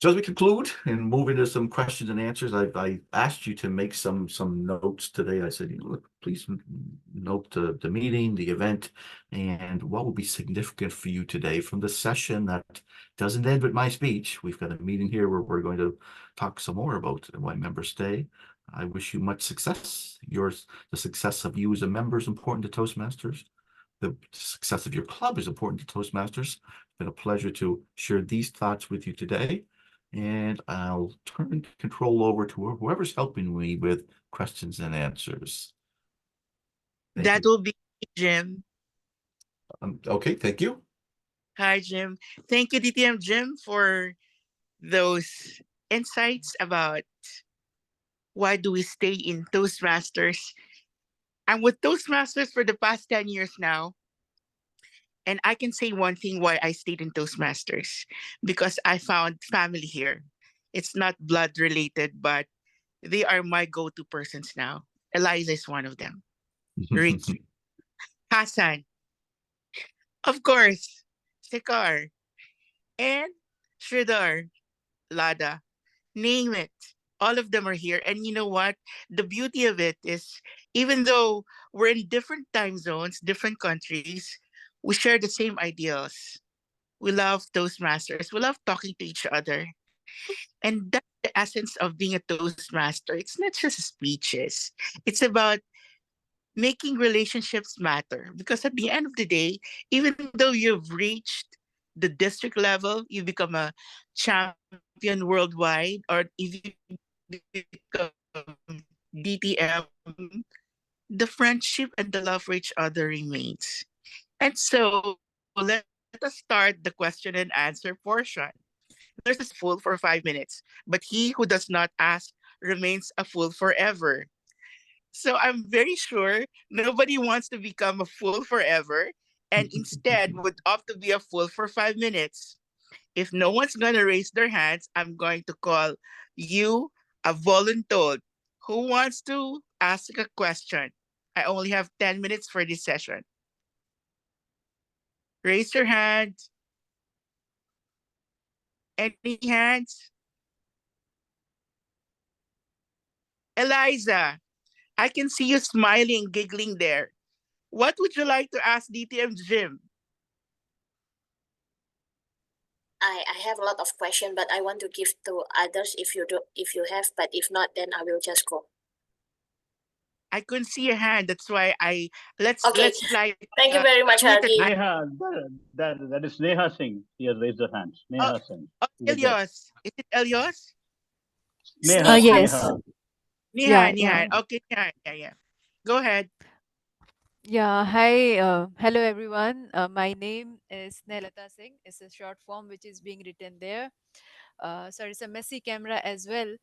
[SPEAKER 10] So as we conclude and move into some questions and answers, I asked you to make some notes today. I said, please note the meeting, the event, and what will be significant for you today from the session that doesn't end with my speech. We've got a meeting here where we're going to talk some more about why members stay. I wish you much success. The success of you as a member is important to Toastmasters. The success of your club is important to Toastmasters. It's been a pleasure to share these thoughts with you today. And I'll turn control over to whoever's helping me with questions and answers.
[SPEAKER 12] That will be Jim.
[SPEAKER 10] Okay, thank you.
[SPEAKER 12] Hi, Jim. Thank you, DTM Jim, for those insights about why do we stay in Toastmasters. I'm with Toastmasters for the past 10 years now. And I can say one thing why I stayed in Toastmasters, because I found family here. It's not blood related, but they are my go-to persons now. Eliza is one of them. Ricky, Hassan, of course, Sekar, and Sridhar, Lada, name it. All of them are here. And you know what? The beauty of it is, even though we're in different time zones, different countries, we share the same ideals. We love Toastmasters. We love talking to each other. And that's the essence of being a Toastmaster. It's not just speeches. It's about making relationships matter. Because at the end of the day, even though you've reached the district level, you become a champion worldwide, or if you become DTM, the friendship and the love for each other remains. And so let us start the question and answer portion. There's a fool for 5 minutes, but he who does not ask remains a fool forever. So I'm very sure nobody wants to become a fool forever and instead would opt to be a fool for 5 minutes. If no one's going to raise their hands, I'm going to call you a voluntold who wants to ask a question. I only have 10 minutes for this session. Raise your hand. Any hands? Eliza, I can see you smiling, giggling there. What would you like to ask DTM Jim?
[SPEAKER 5] I have a lot of questions, but I want to give to others if you have, but if not, then I will just go.
[SPEAKER 12] I couldn't see a hand. That's why let's like.
[SPEAKER 5] Thank you very much, Hardy.
[SPEAKER 4] Neha, that is Neha Singh. She has raised her hand. Neha Singh.
[SPEAKER 12] Elios. Is it Elios?
[SPEAKER 4] Neha.
[SPEAKER 13] Yes.
[SPEAKER 12] Neha.
[SPEAKER 13] Yeah.
[SPEAKER 12] Okay, Neha. Yeah. Go ahead.
[SPEAKER 13] Yeah, hi. Hello, everyone. My name is Snehata Singh. It's a short form which is being written there. Sorry, it's a messy camera as well.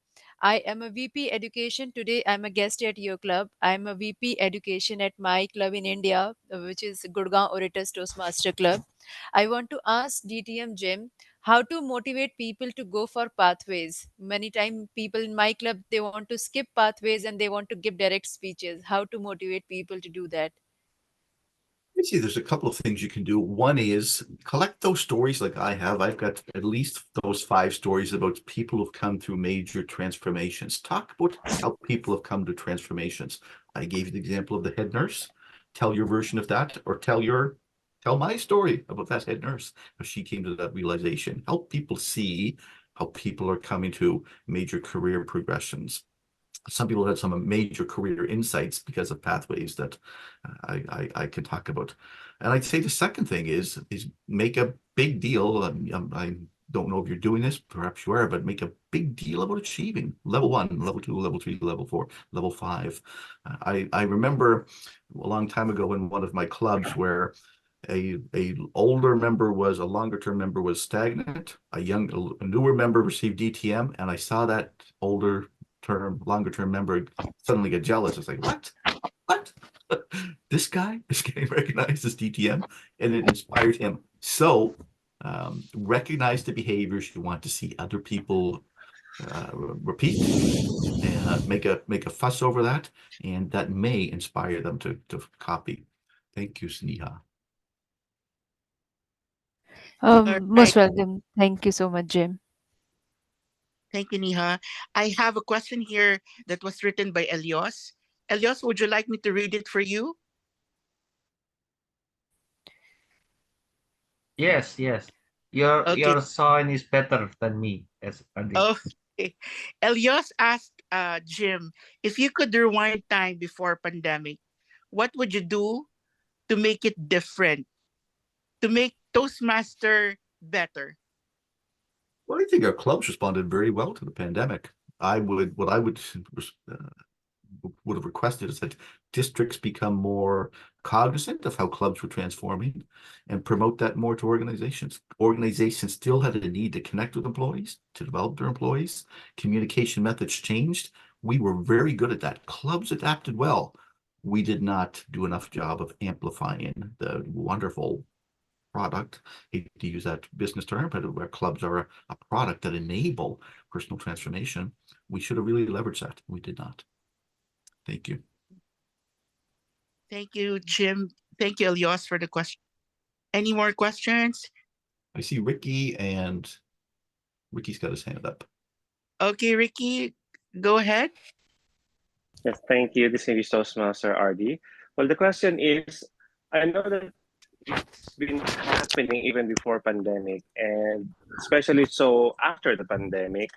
[SPEAKER 13] I am a VP Education. Today, I'm a guest at your club. I'm a VP Education at my club in India, which is Gurgaon Orators Toastmaster Club. I want to ask DTM Jim how to motivate people to go for pathways. Many times, people in my club they want to skip pathways and they want to give direct speeches. How to motivate people to do that?
[SPEAKER 10] I see there's a couple of things you can do. One is collect those stories like I have. I've got at least those 5 stories about people who've come through major transformations. Talk about how people have come to transformations. I gave you the example of the head nurse. Tell your version of that, or tell my story about that head nurse, how she came to that realization. Help people see how people are coming to major career progressions. Some people had some major career insights because of pathways that I can talk about. And I'd say the second thing is make a big deal. I don't know if you're doing this, perhaps you are, but make a big deal about achieving level 1, level 2, level 3, level 4, level 5. I remember a long time ago in one of my clubs where a older member was a longer term member was stagnant. A newer member received DTM, and I saw that longer term member suddenly get jealous. It's like, what? This guy is getting recognized as DTM, and it inspired him. So recognize the behaviors you want to see other people repeat, and make a fuss over that, and that may inspire them to copy. Thank you, Sneha.
[SPEAKER 13] Most welcome. Thank you so much, Jim.
[SPEAKER 12] Thank you, Neha. I have a question here that was written by Elios. Elios, would you like me to read it for you?
[SPEAKER 14] Yes. Your sign is better than me. Yes, Andy.
[SPEAKER 12] Okay. Elios asked Jim, if you could rewind time before pandemic, what would you do to make it different, to make Toastmaster better?
[SPEAKER 10] Well, I think our clubs responded very well to the pandemic. What I would have requested is that districts become more cognizant of how clubs were transforming and promote that more to organizations. Organizations still had a need to connect with employees, to develop their employees. Communication methods changed. We were very good at that. Clubs adapted well. We did not do enough job of amplifying the wonderful product. Hate to use that business term, but where clubs are a product that enable personal transformation, we should have really leveraged that. We did not. Thank you.
[SPEAKER 12] Thank you, Jim. Thank you, Elios, for the question. Any more questions?
[SPEAKER 10] I see Ricky, and Ricky's got his hand up.
[SPEAKER 12] Okay, Ricky, go ahead.
[SPEAKER 2] Yes, thank you. Distinguished Toastmaster RD. Well, the question is, I know that it's been happening even before pandemic, and especially so after the pandemic,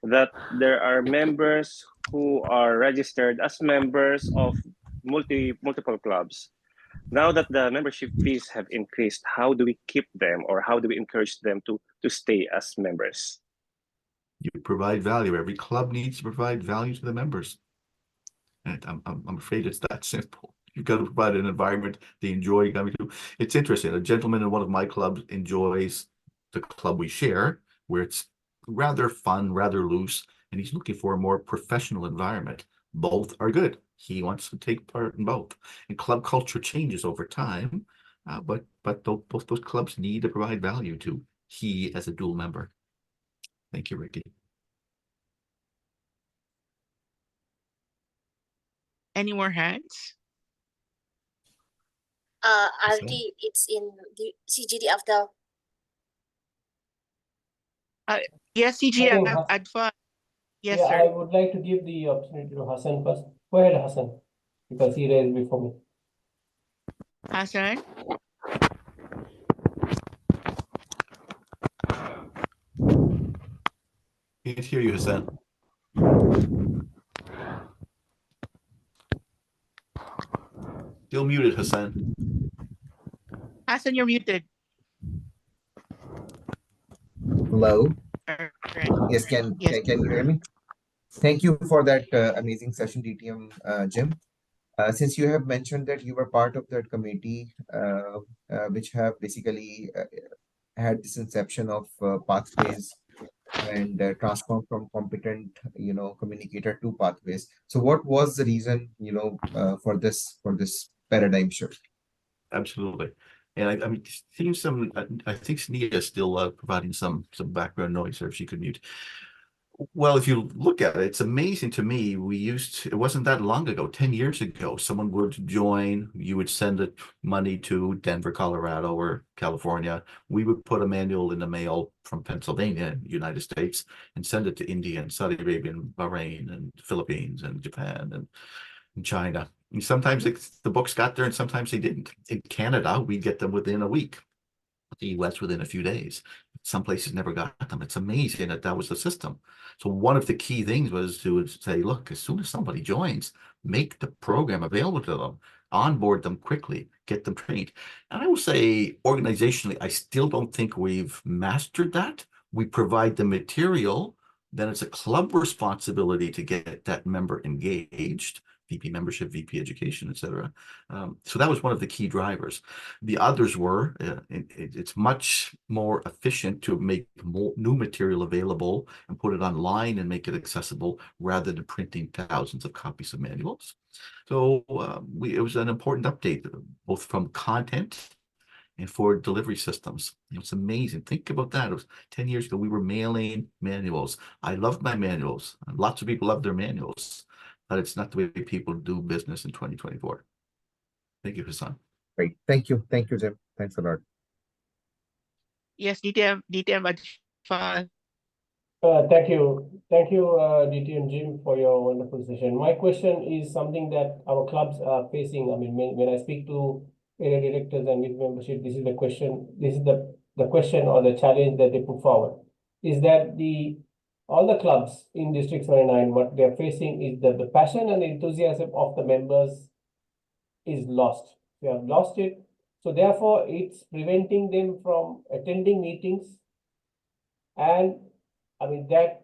[SPEAKER 2] that there are members who are registered as members of multiple clubs. Now that the membership fees have increased, how do we keep them, or how do we encourage them to stay as members?
[SPEAKER 10] You provide value. Every club needs to provide value to the members. And I'm afraid it's that simple. You've got to provide an environment they enjoy coming to. It's interesting. A gentleman in one of my clubs enjoys the club we share, where it's rather fun, rather loose, and he's looking for a more professional environment. Both are good. He wants to take part in both. And club culture changes over time, but both those clubs need to provide value to he as a dual member. Thank you, Ricky.
[SPEAKER 12] Any more hands?
[SPEAKER 5] Aldi, it's in the CGD after.
[SPEAKER 12] Yes, CG advance. Yes,
[SPEAKER 3] yeah,
[SPEAKER 12] sir.
[SPEAKER 3] I would like to give the opportunity to Hassan first. Go ahead, Hassan, because he raised before me.
[SPEAKER 12] Hassan?
[SPEAKER 10] Can't hear you, Hassan. Still muted, Hassan.
[SPEAKER 12] Hassan, you're muted.
[SPEAKER 6] Hello. Yes,
[SPEAKER 12] Yes.
[SPEAKER 6] can you hear me? Thank you for that amazing session, DTM Jim. Since you have mentioned that you were part of that committee, which have basically had this inception of pathways and transform from competent, communicator to pathways. So, what was the reason, for this paradigm shift?
[SPEAKER 10] Absolutely. And I mean, seeing some, I think Sneha is still providing some background noise there if she could mute. Well, if you look at it, it's amazing to me. It wasn't that long ago, 10 years ago, someone would join, you would send it money to Denver, Colorado, or California. We would put a manual in the mail from Pennsylvania, United States, and send it to India and Saudi Arabia and Bahrain and Philippines and Japan and China. And sometimes the books got there and sometimes they didn't. In Canada, we get them within a week. The US within a few days. Some places never got them. It's amazing that was the system. So one of the key things was to say, look, as soon as somebody joins, make the program available to them, onboard them quickly, get them trained. And I will say, organizationally, I still don't think we've mastered that. We provide the material, then it's a club responsibility to get that member engaged. VP membership, VP education, etc. So that was one of the key drivers. The others were, it's much more efficient to make new material available and put it online and make it accessible rather than printing thousands of copies of manuals. So it was an important update, both from content and for delivery systems. It's amazing. Think about that. It was 10 years ago, we were mailing manuals. I loved my manuals. Lots of people love their manuals, but it's not the way people do business in 2024. Thank you, Hassan.
[SPEAKER 6] Great. Thank you, Jim. Thanks a lot.
[SPEAKER 12] Yes, DTM advance.
[SPEAKER 3] Thank you, DTM Jim, for your wonderful session. My question is something that our clubs are facing. I mean, when I speak to area directors and with membership, this is the question. This is the question or the challenge that they put forward. Is that all the clubs in District 79, what they're facing is that the passion and enthusiasm of the members is lost. They have lost it. So therefore, it's preventing them from attending meetings. And I mean that,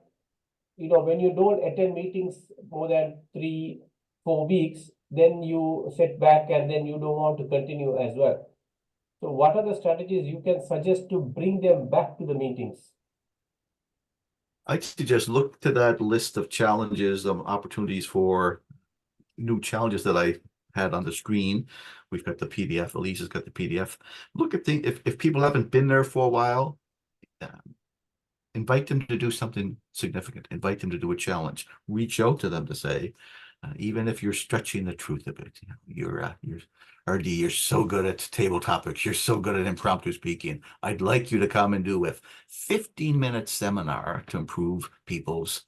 [SPEAKER 3] when you don't attend meetings more than 3-4 weeks, then you sit back and then you don't want to continue as well. So what are the strategies you can suggest to bring them back to the meetings?
[SPEAKER 10] I'd suggest look to that list of challenges, opportunities for new challenges that I had on the screen. We've got the PDF. Elisa's got the PDF. Look at if people haven't been there for a while, invite them to do something significant. Invite them to do a challenge. Reach out to them to say, even if you're stretching the truth a bit, you're RD, you're so good at table topics. You're so good at impromptu speaking. I'd like you to come and do a 15-minute seminar to improve people's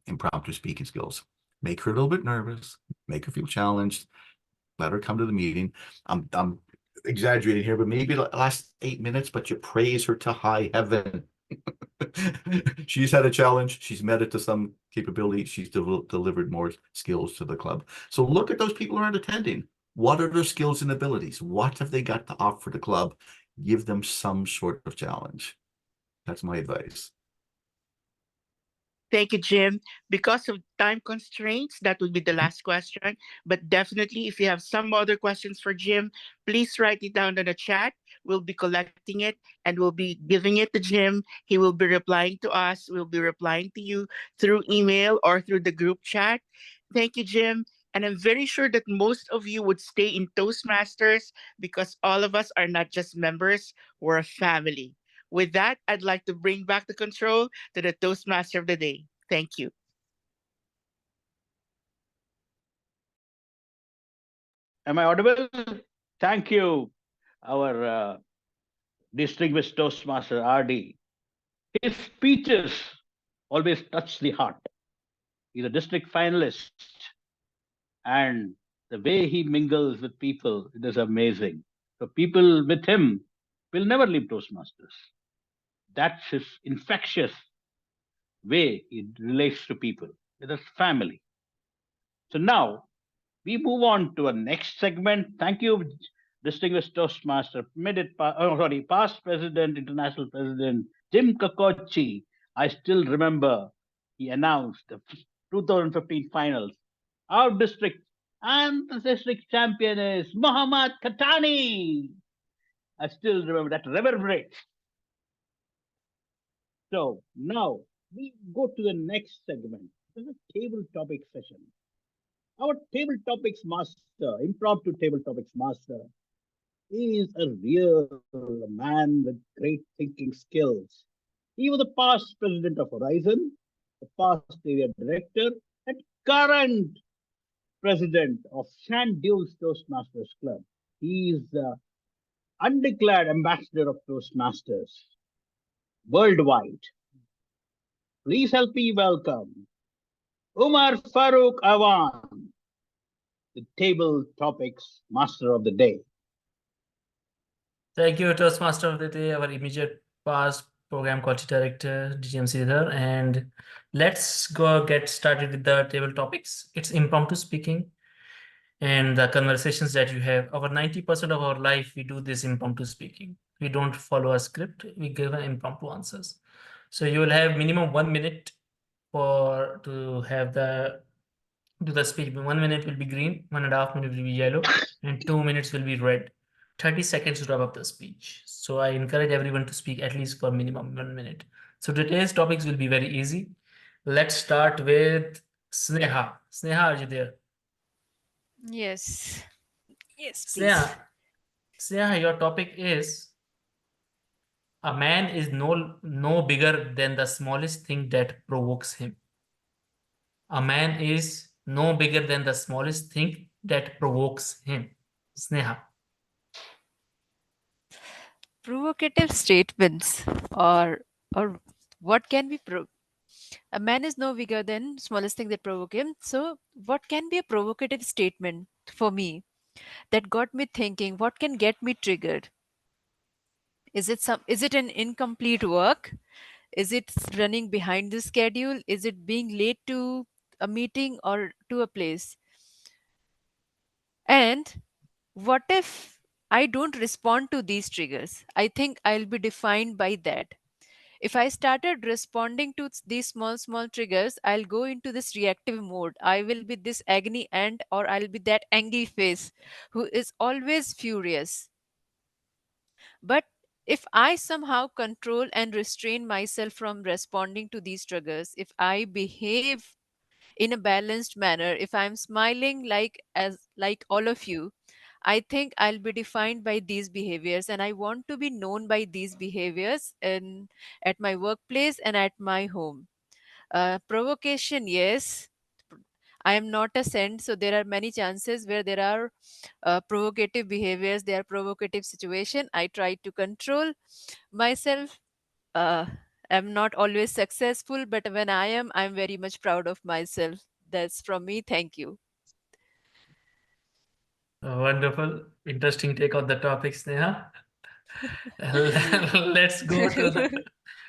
[SPEAKER 10] impromptu speaking skills. Make her a little bit nervous. Make her feel challenged. Let her come to the meeting. I'm exaggerating here, but maybe the last 8 minutes, but you praise her to high heaven. She's had a challenge. She's met it to some capability. She's delivered more skills to the club. So look at those people who aren't attending. What are their skills and abilities? What have they got to offer the club? Give them some sort of challenge. That's my advice.
[SPEAKER 12] Thank you, Jim. Because of time constraints, that would be the last question. But definitely, if you have some other questions for Jim, please write it down in the chat. We'll be collecting it and we'll be giving it to Jim. He will be replying to us. We'll be replying to you through email or through the group chat. Thank you, Jim. And I'm very sure that most of you would stay in Toastmasters because all of us are not just members, we're a family. With that, I'd like to bring back the control to the Toastmaster of the day. Thank you.
[SPEAKER 4] Am I audible? Thank you, our distinguished Toastmaster RD. His speeches always touch the heart. He's a district finalist, and the way he mingles with people, it is amazing. So people with him will never leave Toastmasters. That's his infectious way he relates to people. It is family. So now we move on to a next segment. Thank you, distinguished Toastmaster, past president, international president, Jim Kokocki. I still remember he announced the 2015 finals. Our district and the district champion is Muhammad Khatani. I still remember that reverberates. So now we go to the next segment. This is a table topic session. Our table topics master, impromptu table topics master, is a real man with great thinking skills. He was the past president of Horizon, the past area director, and current president of Sand Dunes Toastmasters Club. He is the undeclared ambassador of Toastmasters worldwide. Please help me welcome Umar Farooq Awan, the table topics master of the day.
[SPEAKER 15] Thank you, Toastmaster of the day, our immediate past program quality director, DTM here. And let's go get started with the table topics. It's impromptu speaking and the conversations that you have. Over 90% of our life, we do this impromptu speaking. We don't follow a script, we give impromptu answers. So you will have minimum 1 minute to have do the speech. 1 minute will be green, 1.5 minutes will be yellow, and 2 minutes will be red. 30 seconds to wrap up the speech. So I encourage everyone to speak at least for minimum 1 minute. So today's topics will be very easy. Let's start with Sneha. Sneha, are you there?
[SPEAKER 13] Yes. Yes, please.
[SPEAKER 15] Sneha, your topic is a man is no bigger than the smallest thing that provokes him. A man is no bigger than the smallest thing that provokes him. Sneha.
[SPEAKER 13] Provocative statements or what can be a man is no bigger than smallest thing that provoke him. So what can be a provocative statement for me that got me thinking? What can get me triggered? Is it an incomplete work? Is it running behind the schedule? Is it being late to a meeting or to a place? And what if I don't respond to these triggers? I think I'll be defined by that. If I started responding to these small triggers, I'll go into this reactive mode. I will be this agony ant, or I'll be that angry face who is always furious. But if I somehow control and restrain myself from responding to these triggers, if I behave in a balanced manner, if I'm smiling like all of you, I think I'll be defined by these behaviors, and I want to be known by these behaviors at my workplace and at my home. Provocation, yes. I am not a saint, so there are many chances where there are provocative behaviors, there are provocative situation. I try to control myself. Uh, I'm not always successful, but when I am, I'm very much proud of myself. That's from me. Thank you.
[SPEAKER 15] Wonderful. Interesting take on the topic, Sneha. Let's go to the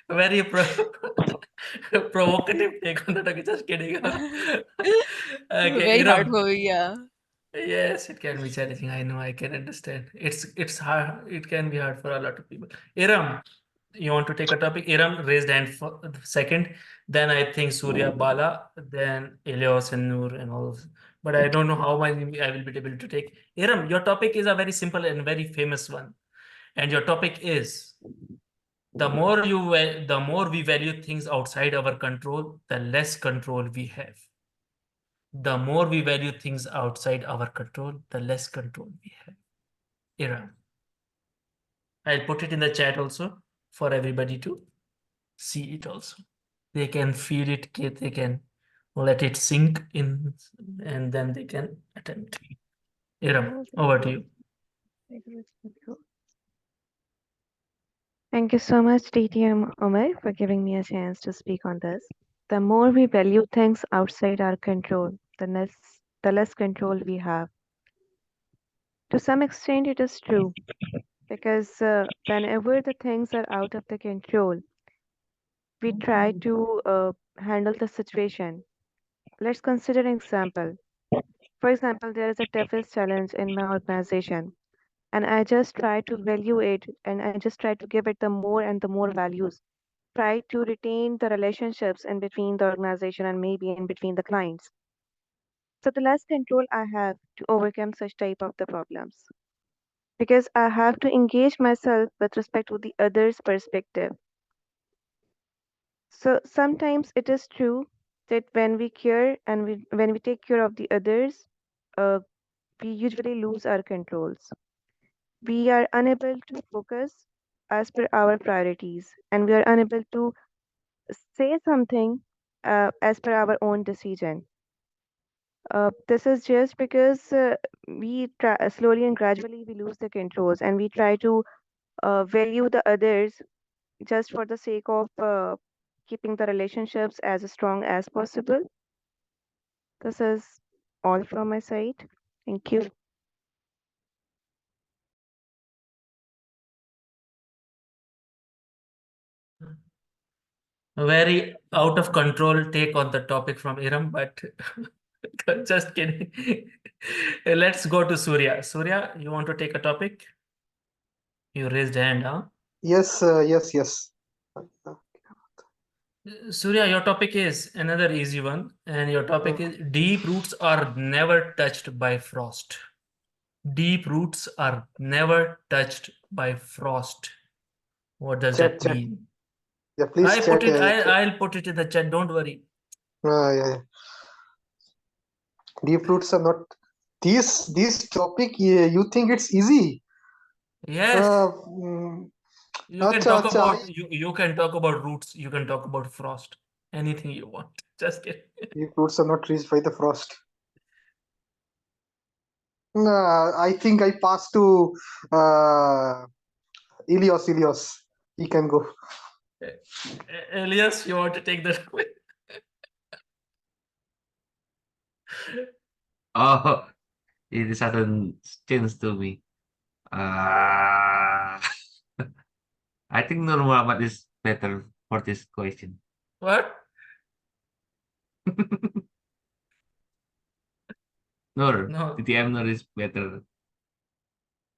[SPEAKER 15] very provocative take on the topic. Just kidding. Okay,
[SPEAKER 13] Very hard
[SPEAKER 15] Iram.
[SPEAKER 13] for me, yeah.
[SPEAKER 15] Yes, it can be challenging. I know, I can understand. It's hard. It can be hard for a lot of people. Iram, you want to take a topic? Iram raised hand for second. Then I think Surya Bala, then Elios and Noor and all. But I don't know how many I will be able to take. Iram, your topic is a very simple and very famous one. And your topic is the more we value things outside our control, the less control we have. The more we value things outside our control, the less control we have. Iram. I'll put it in the chat also for everybody to see it also. They can feel it, they can let it sink in, and then they can attempt. Iram, over to you.
[SPEAKER 16] Thank you so much, DTM Omar, for giving me a chance to speak on this. The more we value things outside our control, the less control we have. To some extent, it is true, because whenever the things are out of the control, we try to handle the situation. Let's consider an example. For example, there is a toughest challenge in my organization, and I just try to value it, and I just try to give it the more and the more values. Try to retain the relationships in between the organization and maybe in between the clients. So the less control I have to overcome such type of the problems, because I have to engage myself with respect to the other's perspective. So sometimes it is true that when we care and when we take care of the others, we usually lose our controls. We are unable to focus as per our priorities, and we are unable to say something as per our own decision. This is just because we try, slowly and gradually we lose the controls, and we try to value the others just for the sake of keeping the relationships as strong as possible. This is all from my side. Thank you.
[SPEAKER 15] A very out of control take on the topic from Iram, but just kidding. Let's go to Surya. Surya, you want to take a topic? You raised hand, huh?
[SPEAKER 17] Yes, yes.
[SPEAKER 15] Surya, your topic is another easy one, and your topic is deep roots are never touched by frost. Deep roots are never touched by frost. What does that
[SPEAKER 17] Chat.
[SPEAKER 15] mean?
[SPEAKER 17] Yeah, please
[SPEAKER 15] I
[SPEAKER 17] chat.
[SPEAKER 15] put it. I'll put it in the chat. Don't worry.
[SPEAKER 17] Yeah. Deep roots are not this topic. You think it's easy?
[SPEAKER 15] Yes. You can
[SPEAKER 17] Acha,
[SPEAKER 15] talk
[SPEAKER 17] acha,
[SPEAKER 15] about you can talk about roots. You can talk about frost. Anything you want. Just kidding.
[SPEAKER 17] Deep roots are not reached by the frost. I think I pass to Ilios. He can go.
[SPEAKER 15] Elias, you want to take that?
[SPEAKER 14] Oh, it is sudden change to me. I think Nur Muhammad is better for this question.
[SPEAKER 15] What?
[SPEAKER 14] Nur,
[SPEAKER 15] No.
[SPEAKER 14] DTM Nur is better.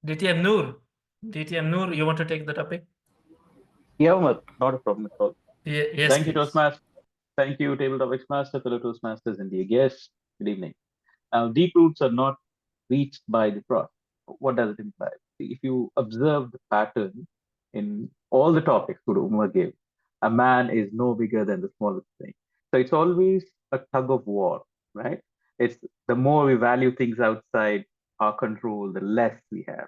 [SPEAKER 15] DTM Noor. DTM Noor, you want to take the topic?
[SPEAKER 18] Yeah, Umar, not a problem at all.
[SPEAKER 15] Yes,
[SPEAKER 18] Thank you,
[SPEAKER 15] please.
[SPEAKER 18] Toastmaster. Thank you, Table Topics Master, fellow Toastmasters, and dear guests. Good evening. Now, deep roots are not reached by the frost. What does it imply? If you observe the pattern in all the topics that Umar gave, a man is no bigger than the smallest thing. So it's always a tug of war, right? It's the more we value things outside our control, the less we have.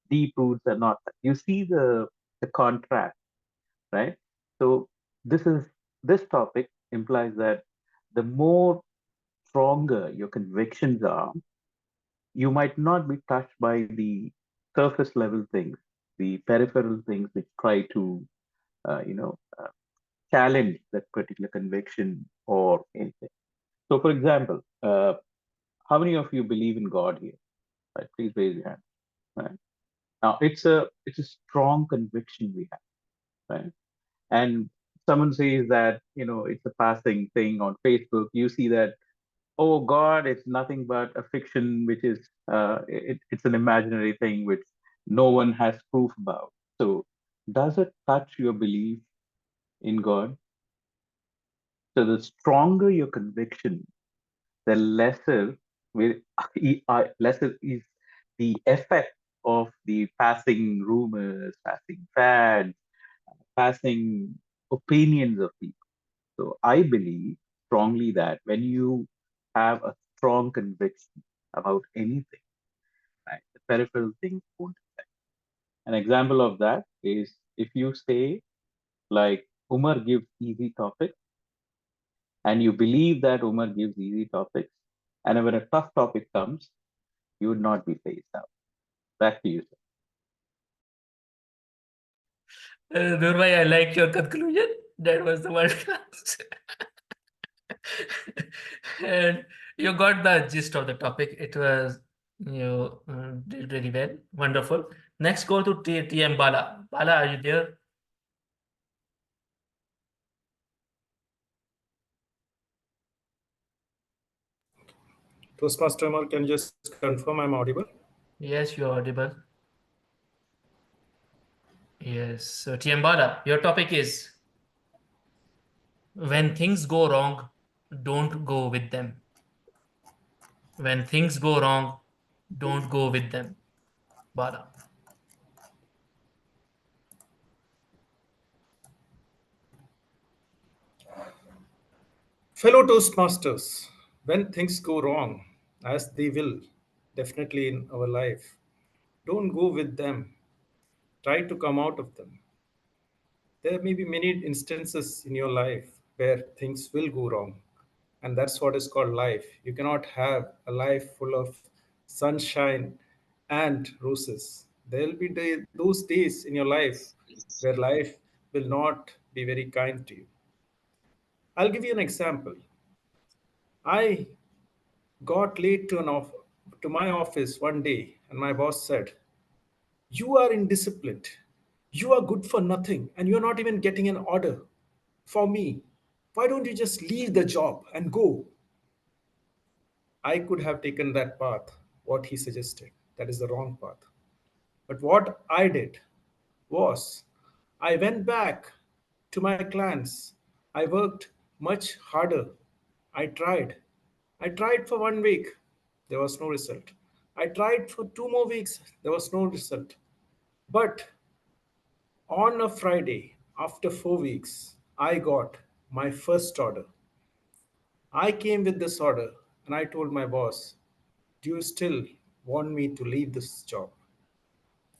[SPEAKER 18] Deep roots are not. You see the contrast, right? So this topic implies that the more stronger your convictions are, you might not be touched by the surface level things, the peripheral things which try to, challenge that particular conviction or anything. So, for example, how many of you believe in God here? Right? Please raise your hand. Right? Now, it's a strong conviction we have, right? And someone says that it's a passing thing on Facebook. You see that oh God, it's nothing but a fiction, which is it's an imaginary thing which no one has proof about. So, does it touch your belief in God? So, the stronger your conviction, the will lesser is the effect of the passing rumors, passing fads, passing opinions of people. So I believe strongly that when you have a strong conviction about anything, right, the peripheral things won't affect. An example of that is if you say, like, Umar gives easy topics, and you believe that Umar gives easy topics, and when a tough topic comes, you would not be phased out. Back to you, sir.
[SPEAKER 15] Nurmai, I like your conclusion. That was the word. And you got the gist of the topic. It was, you did really well. Wonderful. Next, go to TM Bala. Bala, are you there?
[SPEAKER 19] Toastmaster Amal, can you just confirm I'm audible?
[SPEAKER 15] Yes, you're audible. Yes. So, TM Bala, your topic is when things go wrong, don't go with them. When things go wrong, don't go with them. Bala.
[SPEAKER 19] Fellow Toastmasters, when things go wrong, as they will definitely in our life, don't go with them. Try to come out of them. There may be many instances in your life where things will go wrong, and that's what is called life. You cannot have a life full of sunshine and roses. There will be those days in your life where life will not be very kind to you. I'll give you an example. I got late to my office one day, and my boss said, "You are indisciplined. You are good for nothing, and you're not even getting an order for me. Why don't you just leave the job and go?" I could have taken that path, what he suggested. That is the wrong path. But what I did was I went back to my clients. I worked much harder. I tried. I tried for 1 week. There was no result. I tried for 2 more weeks. There was no result. But on a Friday, after 4 weeks, I got my first order. I came with this order and I told my boss, "Do you still want me to leave this job?"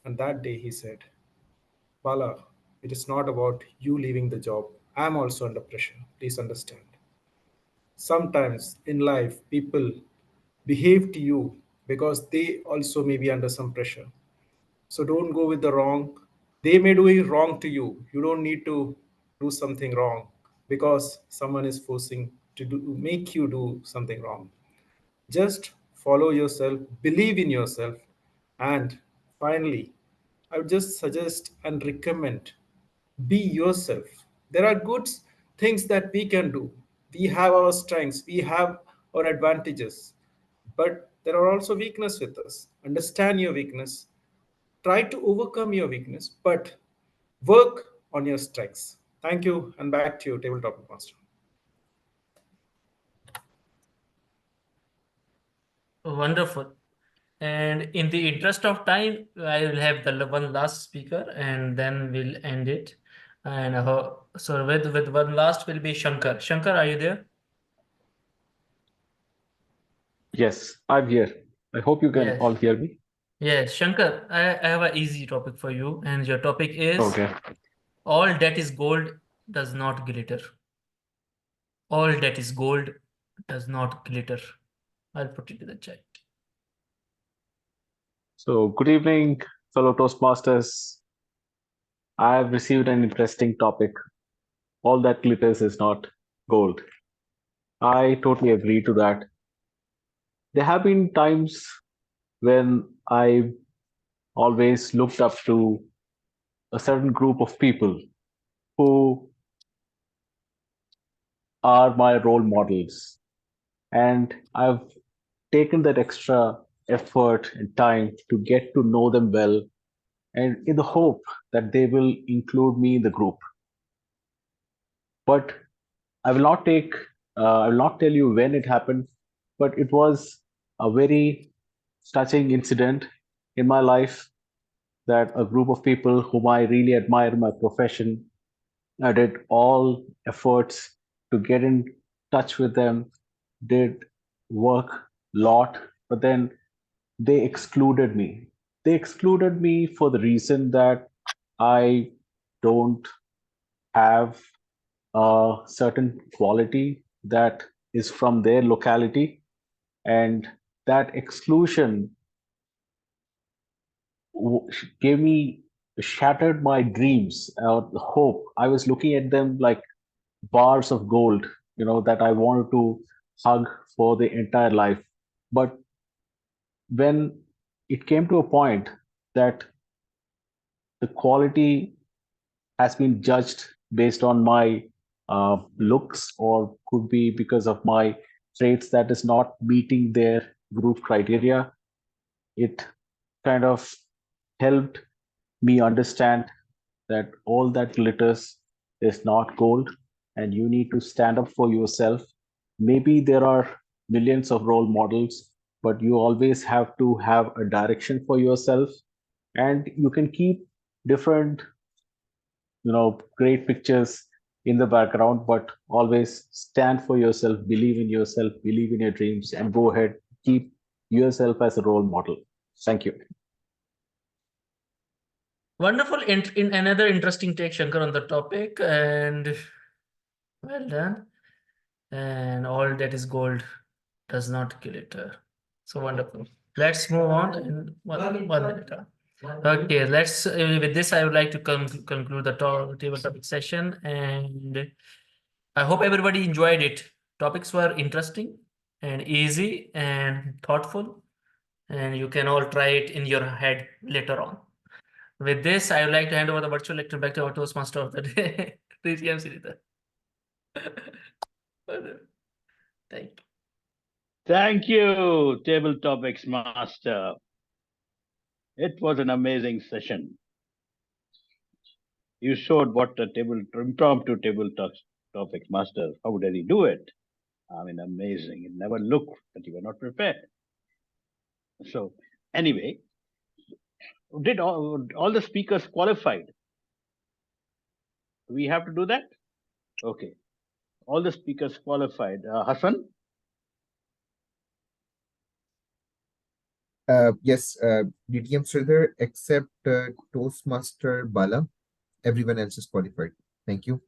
[SPEAKER 19] And that day he said, "Bala, it is not about you leaving the job. I am also under pressure. Please understand." Sometimes in life, people behave to you because they also may be under some pressure. So don't go with the wrong. They may do it wrong to you. You don't need to do something wrong because someone is forcing to make you do something wrong. Just follow yourself, believe in yourself, and finally, I would just suggest and recommend, be yourself. There are good things that we can do. We have our strengths, we have our advantages, but there are also weakness with us. Understand your weakness, try to overcome your weakness, but work on your strengths. Thank you, and back to you, Tabletop Master.
[SPEAKER 15] Wonderful. And in the interest of time, I will have the one last speaker and then we'll end it. And so with one last will be Shankar. Shankar, are you there?
[SPEAKER 1] Yes, I'm here. I hope you can all hear me.
[SPEAKER 15] Yes, Shankar, I have an easy topic for you, and your topic is
[SPEAKER 1] Okay.
[SPEAKER 15] all that is gold does not glitter. All that is gold does not glitter. I'll put it in the chat.
[SPEAKER 1] So, good evening, fellow Toastmasters. I have received an interesting topic. All that glitters is not gold. I totally agree to that. There have been times when I always looked up to a certain group of people who are my role models. And I've taken that extra effort and time to get to know them well, and in the hope that they will include me in the group. But I will not tell you when it happened, but it was a very touching incident in my life that a group of people whom I really admire in my profession, I did all efforts to get in touch with them, did work a lot, but then they excluded me. They excluded me for the reason that I don't have a certain quality that is from their locality, and that exclusion gave me shattered my dreams, the hope. I was looking at them like bars of gold, that I wanted to hug for the entire life. But when it came to a point that the quality has been judged based on my looks, or could be because of my traits that is not meeting their group criteria, it kind of helped me understand that all that glitters is not gold, and you need to stand up for yourself. Maybe there are millions of role models, but you always have to have a direction for yourself, and you can keep different, great pictures in the background, but always stand for yourself, believe in your dreams, and go ahead, keep yourself as a role model. Thank you.
[SPEAKER 15] Wonderful. In another interesting take, Shankar, on the topic, and well done. And all that is gold does not glitter. So wonderful. Let's move on in one minute. Okay, let's. With this, I would like to conclude the table topic session, and I hope everybody enjoyed it. Topics were interesting and easy and thoughtful, and you can all try it in your head later on. With this, I would like to hand over the virtual lecture back to our Toastmaster of the day, DTM Sridhar. Thank you.
[SPEAKER 4] Thank you, Table Topics Master. It was an amazing session. You showed what a impromptu table topics master. How did he do it? I mean, amazing. It never looked that you were not prepared. So, anyway, did all the speakers qualified? Do we have to do that? Okay. All the speakers qualified. Hassan?
[SPEAKER 6] Yes, DTM Sridhar, except Toastmaster Bala. Everyone else is qualified. Thank you.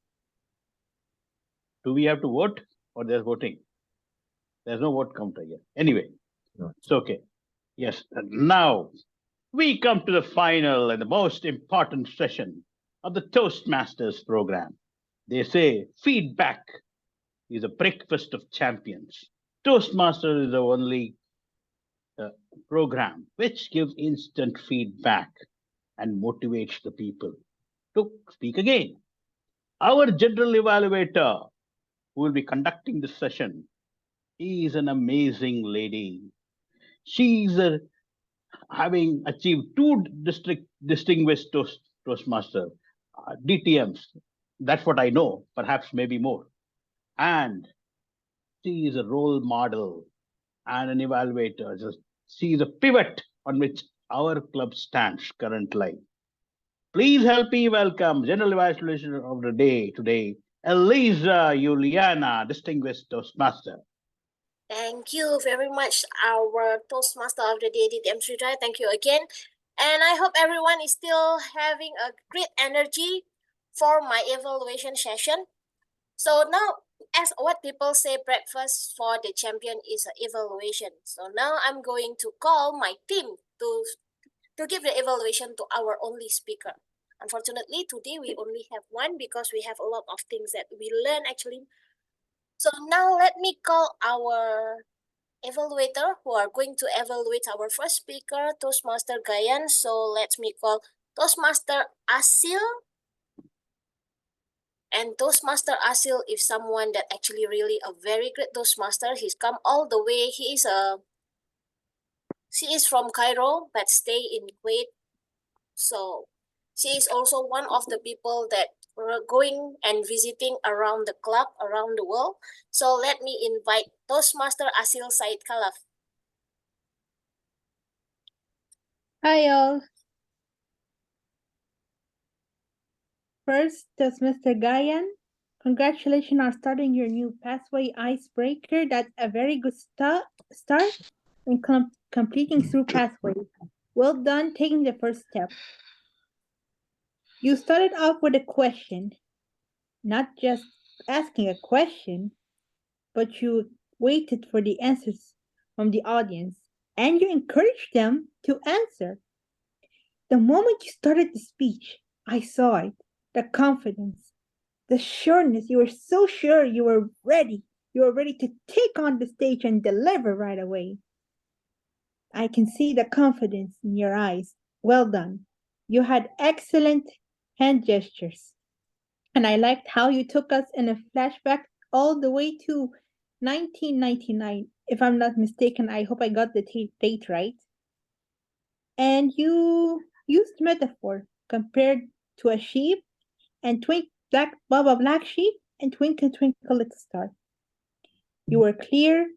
[SPEAKER 4] Do we have to vote, or there's voting? There's no vote counter yet. Anyway, no, it's okay. Yes, and now we come to the final and the most important session of the Toastmasters program. They say feedback is a breakfast of champions. Toastmasters is the only program which gives instant feedback and motivates the people to speak again. Our general evaluator, who will be conducting this session, is an amazing lady. She's having achieved two distinguished Toastmaster DTMs. That's what I know, perhaps maybe more. And she is a role model and an evaluator. She is a pivot on which our club stands currently. Please help me welcome General Evaluation of the day today, Elisa Juliana, Distinguished Toastmaster.
[SPEAKER 5] Thank you very much, our Toastmaster of the day, DTM Sridhar. Thank you again. And I hope everyone is still having a great energy for my evaluation session. So now, as what people say, breakfast for the champion is an evaluation. So now I'm going to call my team to give the evaluation to our only speaker. Unfortunately, today we only have one because we have a lot of things that we learn actually. So now let me call our evaluator who are going to evaluate our first speaker, Toastmaster Gayan. So let me call Toastmaster Asil And Toastmaster Asil is someone that actually really a very great Toastmaster. He's come all the way. She is from Cairo but stay in Kuwait. So she is also one of the people that were going and visiting around the club around the world. So let me invite Toastmaster Asil Said Khalaf.
[SPEAKER 7] Hi all. First, Mr. Gayan, congratulations on starting your new pathway icebreaker. That's a very good start in completing through pathway. Well done taking the first step. You started off with a question, not just asking a question, but you waited for the answers from the audience and you encouraged them to answer. The moment you started the speech, I saw it, the confidence, the sureness. You were so sure you were ready. You were ready to take on the stage and deliver right away. I can see the confidence in your eyes. Well done. You had excellent hand gestures. And I liked how you took us in a flashback all the way to 1999. If I'm not mistaken, I hope I got the date right. And you used metaphor compared to a sheep and black sheep and twinkle twinkle little star. You were clear,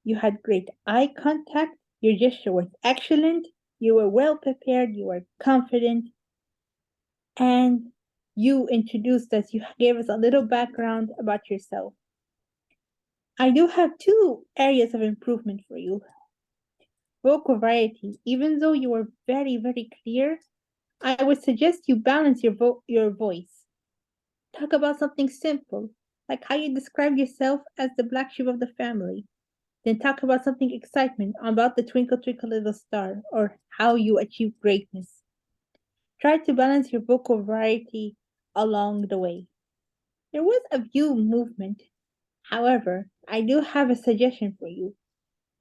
[SPEAKER 7] you had great eye contact, your gesture was excellent, you were well prepared, you were confident, and you introduced us, you gave us a little background about yourself. I do have two areas of improvement for you. Vocal variety. Even though you were very, very clear, I would suggest you balance your voice. Talk about something simple, like how you describe yourself as the black sheep of the family. Then talk about something excitement, about the twinkle twinkle little star, or how you achieve greatness. Try to balance your vocal variety along the way. There was a view movement. However, I do have a suggestion for you.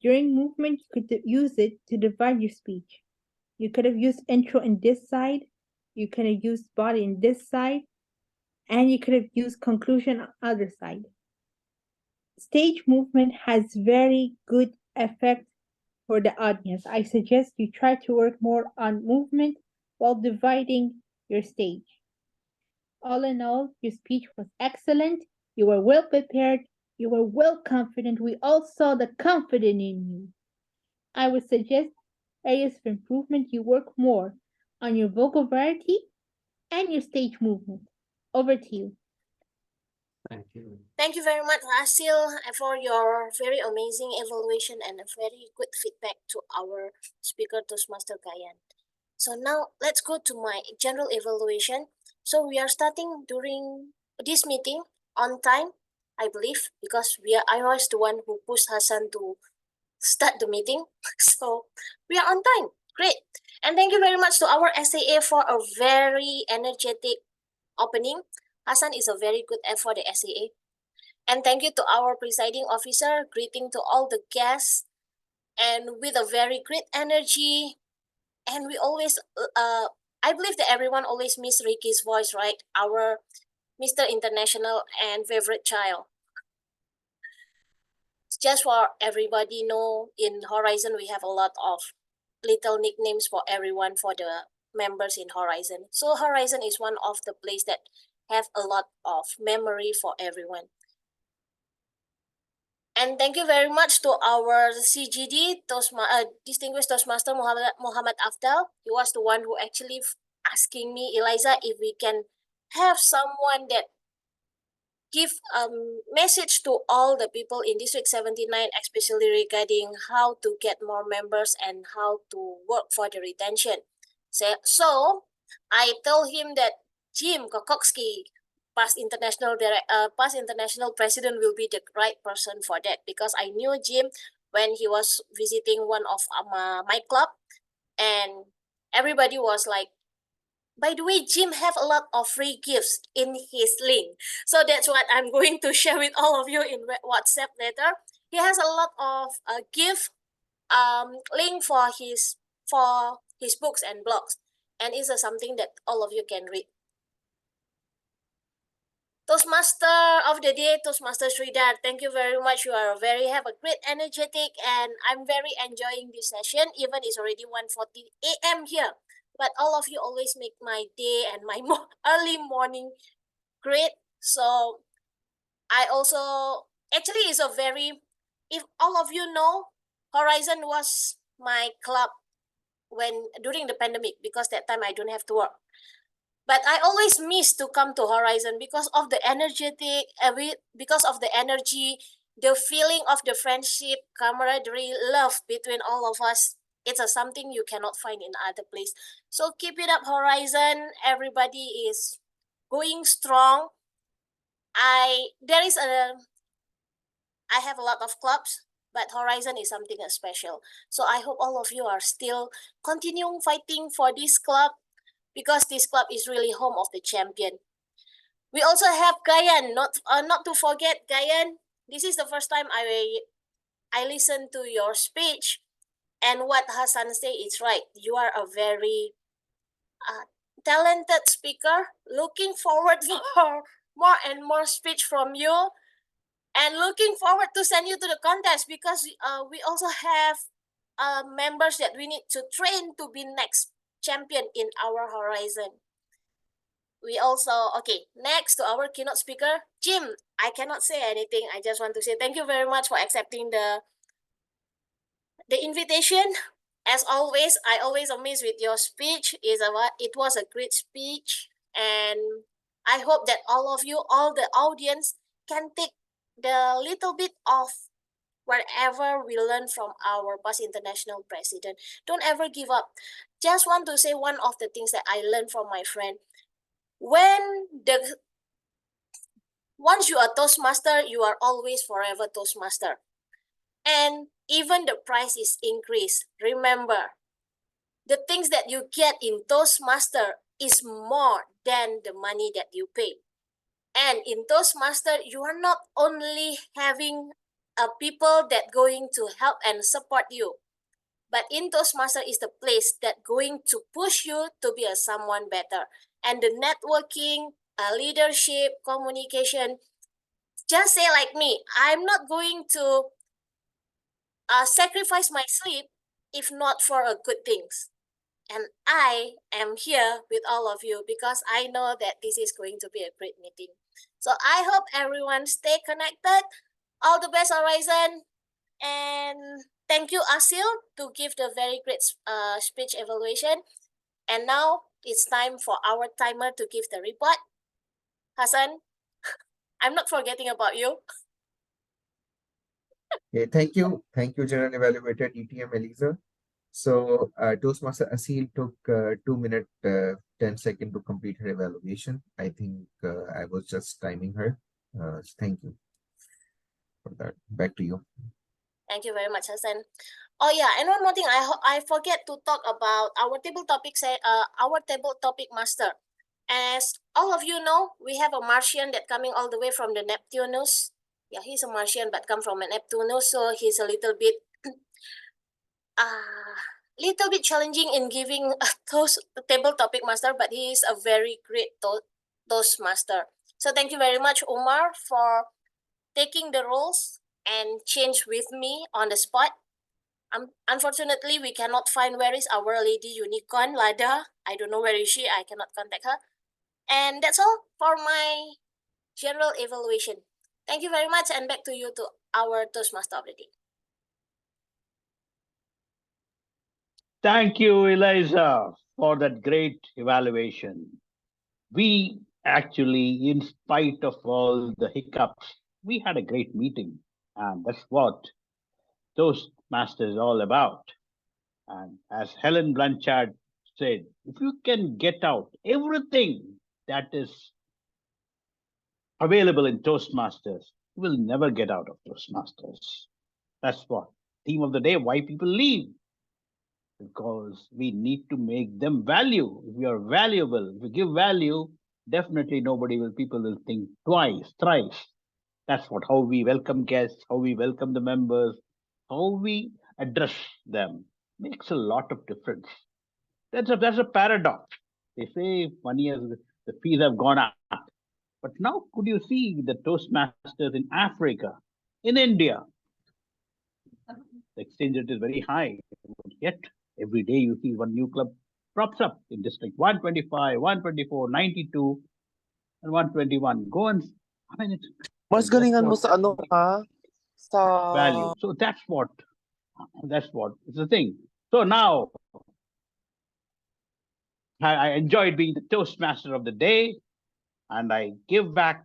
[SPEAKER 7] During movement, you could use it to divide your speech. You could have used intro in this side, you could have used body in this side, and you could have used conclusion on other side. Stage movement has very good effect for the audience. I suggest you try to work more on movement while dividing your stage. All in all, your speech was excellent. You were well prepared. You were well confident. We all saw the confidence in you. I would suggest areas of improvement you work more on your vocal variety and your stage movement. Over to you.
[SPEAKER 15] Thank you.
[SPEAKER 5] Thank you very much, Asil, for your very amazing evaluation and a very good feedback to our speaker, Toastmaster Gayan. So now let's go to my general evaluation. So we are starting during this meeting on time, I believe, because I was the one who pushed Hassan to start the meeting. So we are on time. Great. And thank you very much to our SAA for a very energetic opening. Hassan is a very good app for the SAA. And thank you to our presiding officer, greeting to all the guests, and with a very great energy. And we always, I believe that everyone always miss Ricky's voice, right? Our Mr. International and favorite child. Just for everybody know, in Horizon we have a lot of little nicknames for everyone for the members in Horizon. So Horizon is one of the place that have a lot of memory for everyone. And thank you very much to our CGD, Distinguished Toastmaster Muhammad Afdal. He was the one who actually asking me, Eliza, if we can have someone that give a message to all the people in District 79, especially regarding how to get more members and how to work for the retention. So I told him that Jim Kokocki, past international president, will be the right person for that, because I knew Jim when he was visiting one of my club, and everybody was like, by the way, Jim have a lot of free gifts in his link. So that's what I'm going to share with all of you in WhatsApp later. He has a lot of gift link for his books and blogs, and it's something that all of you can read. Toastmaster of the day, Toastmaster Sridhar, thank you very much. You are have a great energetic, and I'm very enjoying this session. Even it's already 1:40 a.m. here, but all of you always make my day and my early morning great. So I also actually is a very, if all of you know, Horizon was my club when during the pandemic, because that time I don't have to work. But I always miss to come to Horizon because of the energetic, because of the energy, the feeling of the friendship, camaraderie, love between all of us. It's something you cannot find in other place. So keep it up, Horizon. Everybody is going strong. I have a lot of clubs, but Horizon is something special. So I hope all of you are still continuing fighting for this club, because this club is really home of the champion. We also have Gayan, not to forget Gayan. This is the first time I listened to your speech, and what Hassan say is right. You are a very talented speaker. Looking forward for more and more speech from you, and looking forward to send you to the contest, because we also have members that we need to train to be next champion in our Horizon. We also, okay, next to our keynote speaker, Jim. I cannot say anything. I just want to say thank you very much for accepting the invitation. As always, I always amazed with your speech. It was a great speech, and I hope that all of you, all the audience, can take the little bit of whatever we learn from our past international president. Don't ever give up. Just want to say one of the things that I learned from my friend. Once you are Toastmaster, you are always forever Toastmaster. And even the price is increased. Remember, the things that you get in Toastmaster is more than the money that you pay. And in Toastmaster, you are not only having people that going to help and support you, but in Toastmaster is the place that going to push you to be someone better. And the networking, leadership, communication, just say like me, I'm not going to sacrifice my sleep if not for a good things. And I am here with all of you because I know that this is going to be a great meeting. So I hope everyone stay connected. All the best, Horizon. And thank you, Asil, to give the very great speech evaluation. And now it's time for our timer to give the report. Hassan, I'm not forgetting about you.
[SPEAKER 6] Okay, thank you. Thank you, General Evaluator DTM Eliza. So Toastmaster Asil took 2 minutes 10 seconds to complete her evaluation. I think I was just timing her. Thank you for that. Back to you.
[SPEAKER 5] Thank you very much, Hassan. Oh yeah, and one more thing, I forget to talk about our table topic master. As all of you know, we have a Martian that coming all the way from the Neptunus. Yeah, he's a Martian but come from a Neptunus, so he's a little bit challenging in giving a table topic master, but he is a very great toast master. So thank you very much, Omar, for taking the roles and change with me on the spot. Unfortunately, we cannot find where is our lady unicorn, Lada. I don't know where is she. I cannot contact her. And that's all for my general evaluation. Thank you very much, and back to you, to our Toastmaster of the day.
[SPEAKER 4] Thank you, Eliza, for that great evaluation. We actually, in spite of all the hiccups, we had a great meeting. And that's what Toastmaster is all about. And as Helen Blanchard said, if you can get out everything that is available in Toastmasters, you will never get out of Toastmasters. That's what theme of the day, why people leave. Because we need to make them value. If we are valuable, if we give value, definitely people will think twice, thrice. That's how we welcome guests, how we welcome the members, how we address them. Makes a lot of difference. That's a paradox. They say the fees have gone up. But now could you see the Toastmasters in Africa, in India? The exchange rate is very high. Yet every day you see one new club props up in district 125, 124, 92, and 121. Go and I mean it's
[SPEAKER 20] Mas galingan mo sa ano ha? Sa
[SPEAKER 4] value. So that's what it's the thing. So now I enjoyed being the Toastmaster of the day, and I give back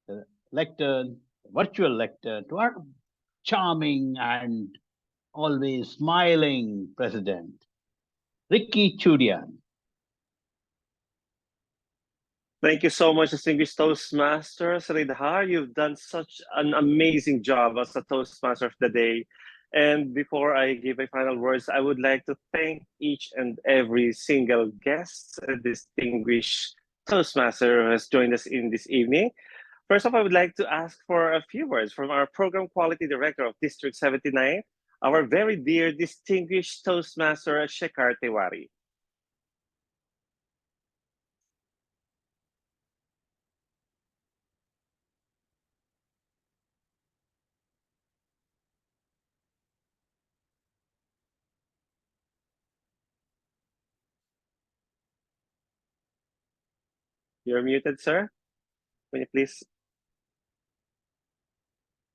[SPEAKER 4] the lectern, the virtual lectern, to our charming and always smiling president, Ricky Chudian.
[SPEAKER 2] Thank you so much, distinguished Toastmaster Sridhar. You've done such an amazing job as a Toastmaster of the day. And before I give my final words, I would like to thank each and every single guest, distinguished Toastmaster who has joined us in this evening. First off, I would like to ask for a few words from our Program Quality Director of District 79, our very dear distinguished Toastmaster, Shekhar Tiwari. You're muted, sir. Can you please?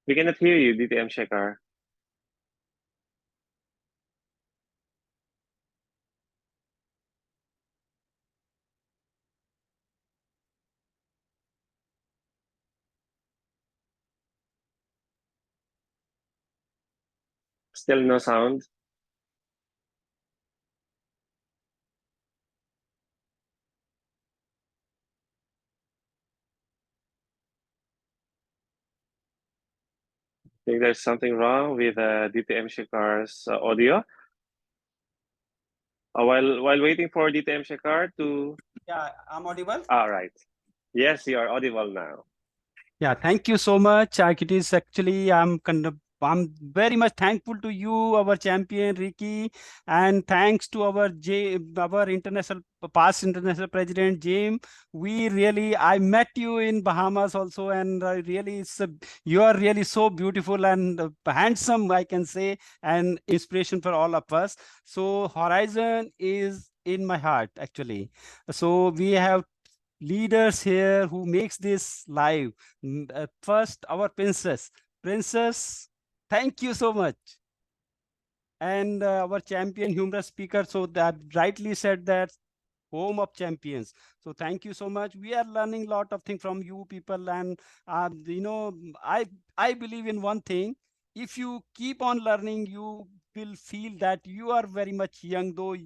[SPEAKER 2] We cannot hear you, DTM Shekhar. Still no sound. I think there's something wrong with DTM Shekhar's audio. While waiting for DTM Shekhar to...
[SPEAKER 21] Yeah, I'm audible?
[SPEAKER 2] All right. Yes, you are audible now.
[SPEAKER 21] Yeah, thank you so much. It is actually, I'm very much thankful to you, our champion Ricky, and thanks to our past international president Jim. I met you in Bahamas also, and really, you are really so beautiful and handsome, I can say, and inspiration for all of us. So Horizon is in my heart actually. So we have leaders here who makes this live. First, our princess, thank you so much. And our champion humorous speaker, so that rightly said that home of champions. So thank you so much. We are learning a lot of things from you people, and I believe in one thing: if you keep on learning, you will feel that you are very much young, though.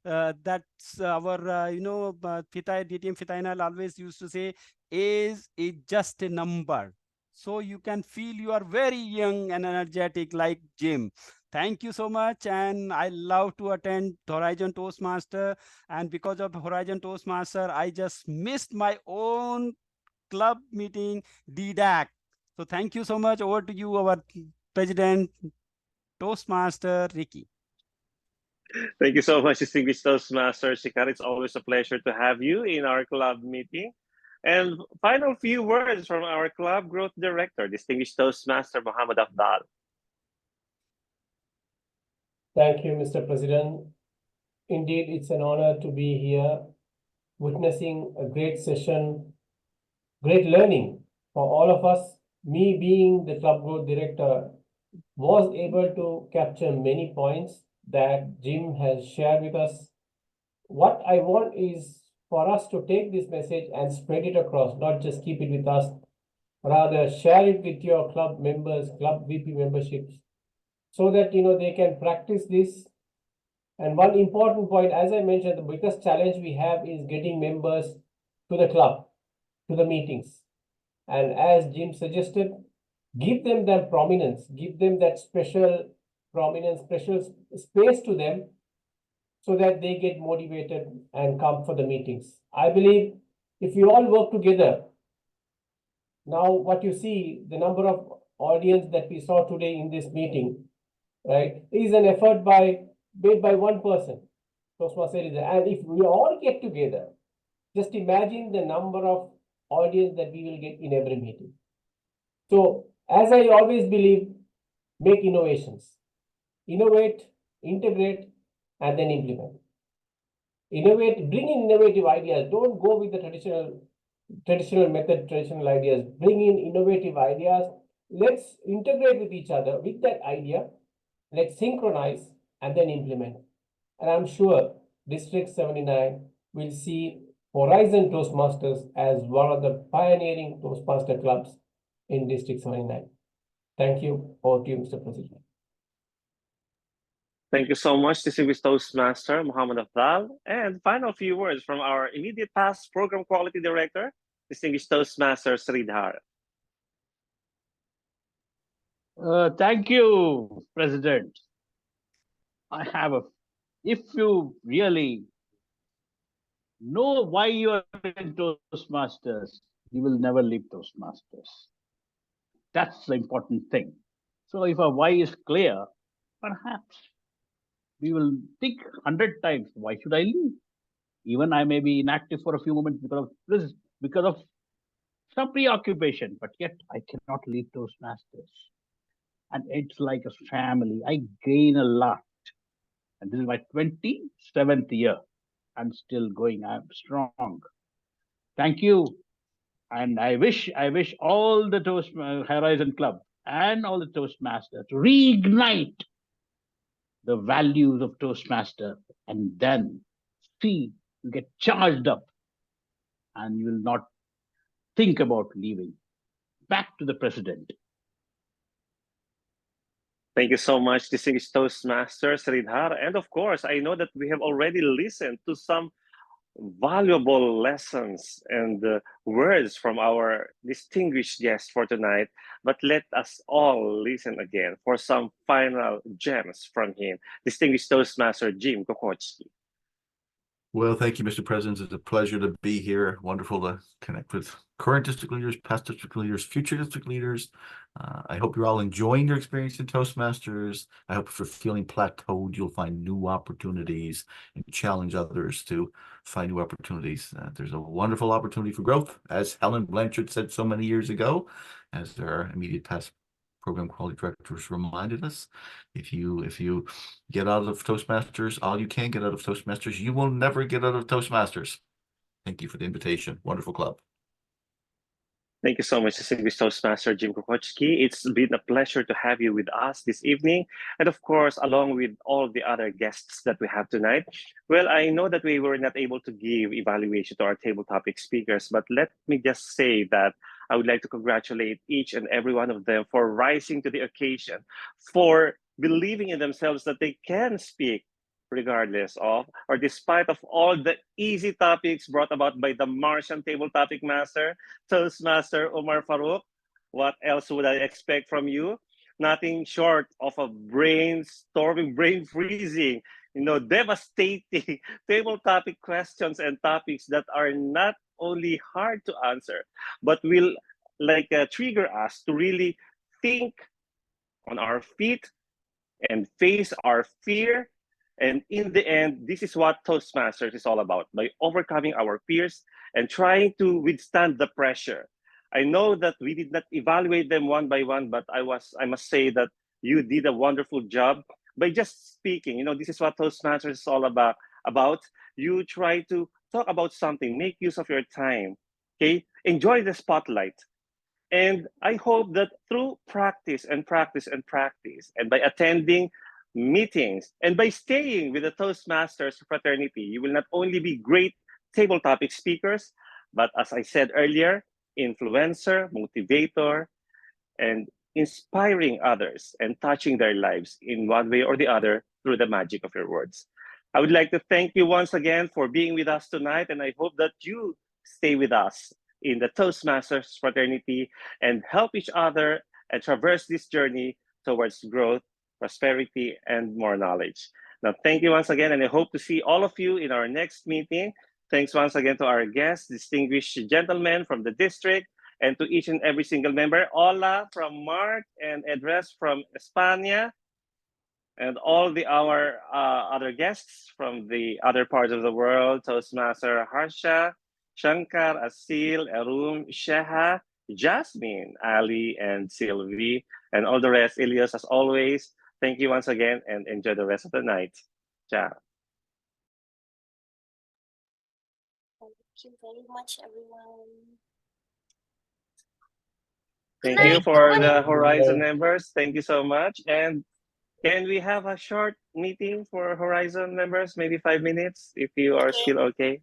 [SPEAKER 21] That's our DTM Fitainal always used to say, age is just a number. So you can feel you are very young and energetic like Jim. Thank you so much, and I love to attend Horizon Toastmaster, and because of Horizon Toastmaster, I just missed my own club meeting, DDAC. So thank you so much. Over to you, our President, Toastmaster Ricky.
[SPEAKER 2] Thank you so much, distinguished Toastmaster Shekhar. It's always a pleasure to have you in our club meeting. And final few words from our club growth director, distinguished Toastmaster Muhammad Afdal.
[SPEAKER 3] Thank you, Mr. President. Indeed, it's an honor to be here, witnessing a great session, great learning for all of us. Me being the club growth director was able to capture many points that Jim has shared with us. What I want is for us to take this message and spread it across, not just keep it with us, rather share it with your club members, club VP memberships, so that they can practice this. And one important point, as I mentioned, the biggest challenge we have is getting members to the club, to the meetings. And as Jim suggested, give them that prominence, give them that special prominence, special space to them, so that they get motivated and come for the meetings. I believe if we all work together, now what you see, the number of audience that we saw today in this meeting, right, is an effort made by one person. And if we all get together, just imagine the number of audience that we will get in every meeting. So, as I always believe, make innovations. Innovate, integrate, and then implement. Innovate, bring in innovative ideas. Don't go with the traditional method, traditional ideas. Bring in innovative ideas. Let's integrate with each other with that idea. Let's synchronize and then implement. And I'm sure District 79 will see Horizon Toastmasters as one of the pioneering Toastmaster clubs in District 79. Thank you. Over to you, Mr. President.
[SPEAKER 2] Thank you so much, distinguished Toastmaster Muhammad Afdal. And final few words from our immediate past Program Quality Director, distinguished Toastmaster Sridhar.
[SPEAKER 4] Thank you, President. If you really know why you are in Toastmasters, you will never leave Toastmasters. That's the important thing. So if our why is clear, perhaps we will think 100 times, why should I leave? Even I may be inactive for a few moments because of some preoccupation, but yet I cannot leave Toastmasters. And it's like a family. I gain a lot. And this is my 27th year. I'm still going. I'm strong. Thank you. And I wish all the Horizon Club and all the Toastmasters to reignite the values of Toastmaster, and then see you get charged up and you will not think about leaving. Back to the President.
[SPEAKER 2] Thank you so much, distinguished Toastmaster Sridhar. And of course, I know that we have already listened to some valuable lessons and words from our distinguished guest for tonight. But let us all listen again for some final gems from him, distinguished Toastmaster Jim Kokocki.
[SPEAKER 10] Well, thank you, Mr. President. It's a pleasure to be here. Wonderful to connect with current district leaders, past district leaders, future district leaders. I hope you're all enjoying your experience in Toastmasters. I hope if you're feeling plateaued, you'll find new opportunities and challenge others to find new opportunities. There's a wonderful opportunity for growth, as Helen Blanchard said so many years ago, as our immediate past program quality directors reminded us. If you get out of Toastmasters, all you can get out of Toastmasters, you will never get out of Toastmasters. Thank you for the invitation. Wonderful club.
[SPEAKER 2] Thank you so much, distinguished Toastmaster Jim Kokocki. It's been a pleasure to have you with us this evening. And of course, along with all the other guests that we have tonight. Well, I know that we were not able to give evaluation to our table topic speakers, but let me just say that I would like to congratulate each and every one of them for rising to the occasion, for believing in themselves that they can speak regardless of or despite of all the easy topics brought about by the Martian table topic master, Toastmaster Omar Farouk. What else would I expect from you? Nothing short of a brainstorming, brain freezing, devastating table topic questions and topics that are not only hard to answer, but will trigger us to really think on our feet and face our fear. And in the end, this is what Toastmasters is all about, by overcoming our fears and trying to withstand the pressure. I know that we did not evaluate them one by one, but I must say that you did a wonderful job by just speaking. This is what Toastmasters is all about. You try to talk about something, make use of your time, okay? Enjoy the spotlight. And I hope that through practice and practice and practice, and by attending meetings and by staying with the Toastmasters fraternity, you will not only be great table topic speakers, but as I said earlier, influencer, motivator, and inspiring others and touching their lives in one way or the other through the magic of your words. I would like to thank you once again for being with us tonight, and I hope that you stay with us in the Toastmasters fraternity and help each other and traverse this journey towards growth, prosperity, and more knowledge. Now, thank you once again, and I hope to see all of you in our next meeting. Thanks once again to our guests, distinguished gentlemen from the district, and to each and every single member. Hola from Mark and Edres from España, and all our other guests from the other parts of the world, Toastmaster Harsha, Shankar, Asil, Arum, Sheha, Jasmine, Ali, and Sylvie, and all the rest. Elias, as always, thank you once again and enjoy the rest of the night. Ciao.
[SPEAKER 5] Thank you very much, everyone.
[SPEAKER 2] Thank you for the Horizon members. Thank you so much. And can we have a short meeting for Horizon members? Maybe 5 minutes, if you are still okay.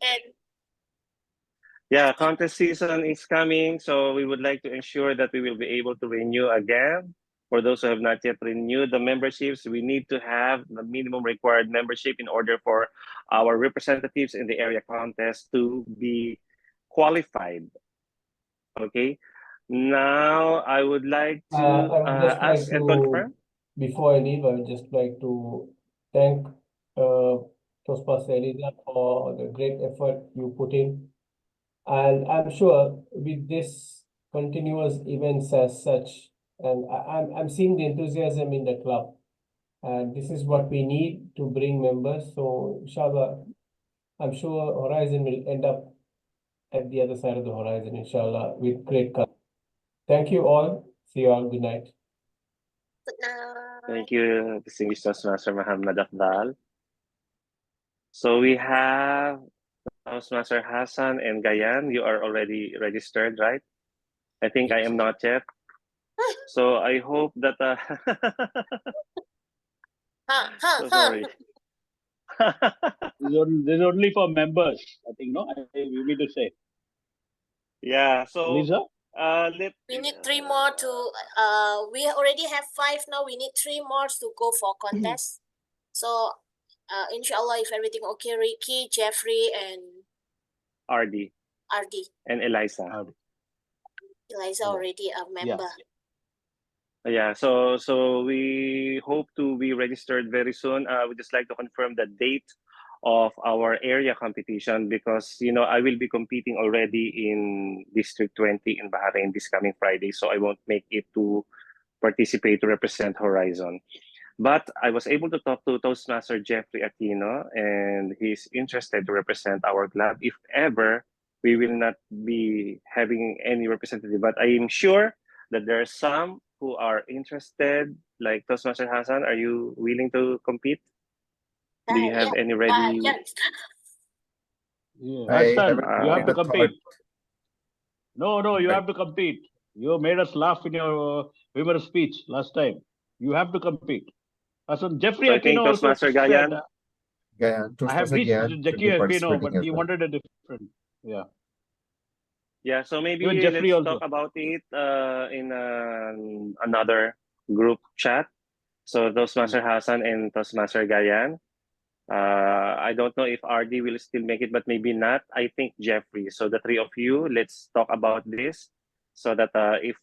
[SPEAKER 2] Yeah, contest season is coming, so we would like to ensure that we will be able to renew again. For those who have not yet renewed the memberships, we need to have the minimum required membership in order for our representatives in the area contest to be qualified. Okay. Now, I would like to
[SPEAKER 3] I would just like
[SPEAKER 2] ask and
[SPEAKER 3] to,
[SPEAKER 2] confirm.
[SPEAKER 3] before I leave, I would just like to thank Toastmaster Eliza for the great effort you put in. And I'm sure with this continuous events as such, and I'm seeing the enthusiasm in the club. And this is what we need to bring members. So inshallah, I'm sure Horizon will end up at the other side of the horizon, inshallah, with great color. Thank you all. See you all. Good night.
[SPEAKER 5] Good night.
[SPEAKER 2] Thank you, distinguished Toastmaster Muhammad Afdal. So we have Toastmaster Hassan and Gayan. You are already registered, right? I think I am not yet. So I hope that so sorry.
[SPEAKER 4] This is only for members, I think, no? You mean to say.
[SPEAKER 2] Yeah, so
[SPEAKER 4] Lisa?
[SPEAKER 5] We need 3 more to we already have 5 now. We need 3 more to go for contest. So inshallah, if everything okay, Ricky, Jeffrey, and
[SPEAKER 2] RD and Eliza.
[SPEAKER 5] Eliza already a member.
[SPEAKER 2] Yeah, so we hope to be registered very soon. We'd just like to confirm the date of our area competition because I will be competing already in District 20 in Bahrain this coming Friday, so I won't make it to participate to represent Horizon. But I was able to talk to Toastmaster Jeffrey Aquino, and he's interested to represent our club if ever we will not be having any representative. But I am sure that there are some who are interested, like Toastmaster Hassan. Are you willing to compete? Do you have any ready?
[SPEAKER 4] Hassan, you have to
[SPEAKER 6] thought.
[SPEAKER 4] compete. No, you have to compete. You made us laugh in your humorous speech last time. You have to compete. Hassan, Jeffrey
[SPEAKER 2] So I think
[SPEAKER 4] Aquino also
[SPEAKER 2] Toastmaster
[SPEAKER 4] said,
[SPEAKER 2] Gayan.
[SPEAKER 4] I have reached Jeffrey Aquino, but he wanted a different.
[SPEAKER 2] Yeah, so maybe
[SPEAKER 4] Even Jeffrey
[SPEAKER 2] let's
[SPEAKER 4] also.
[SPEAKER 2] talk about it in another group chat. So Toastmaster Hassan and Toastmaster Gayan. I don't know if RD will still make it, but maybe not. I think Jeffrey. So the 3 of you, let's talk about this so that if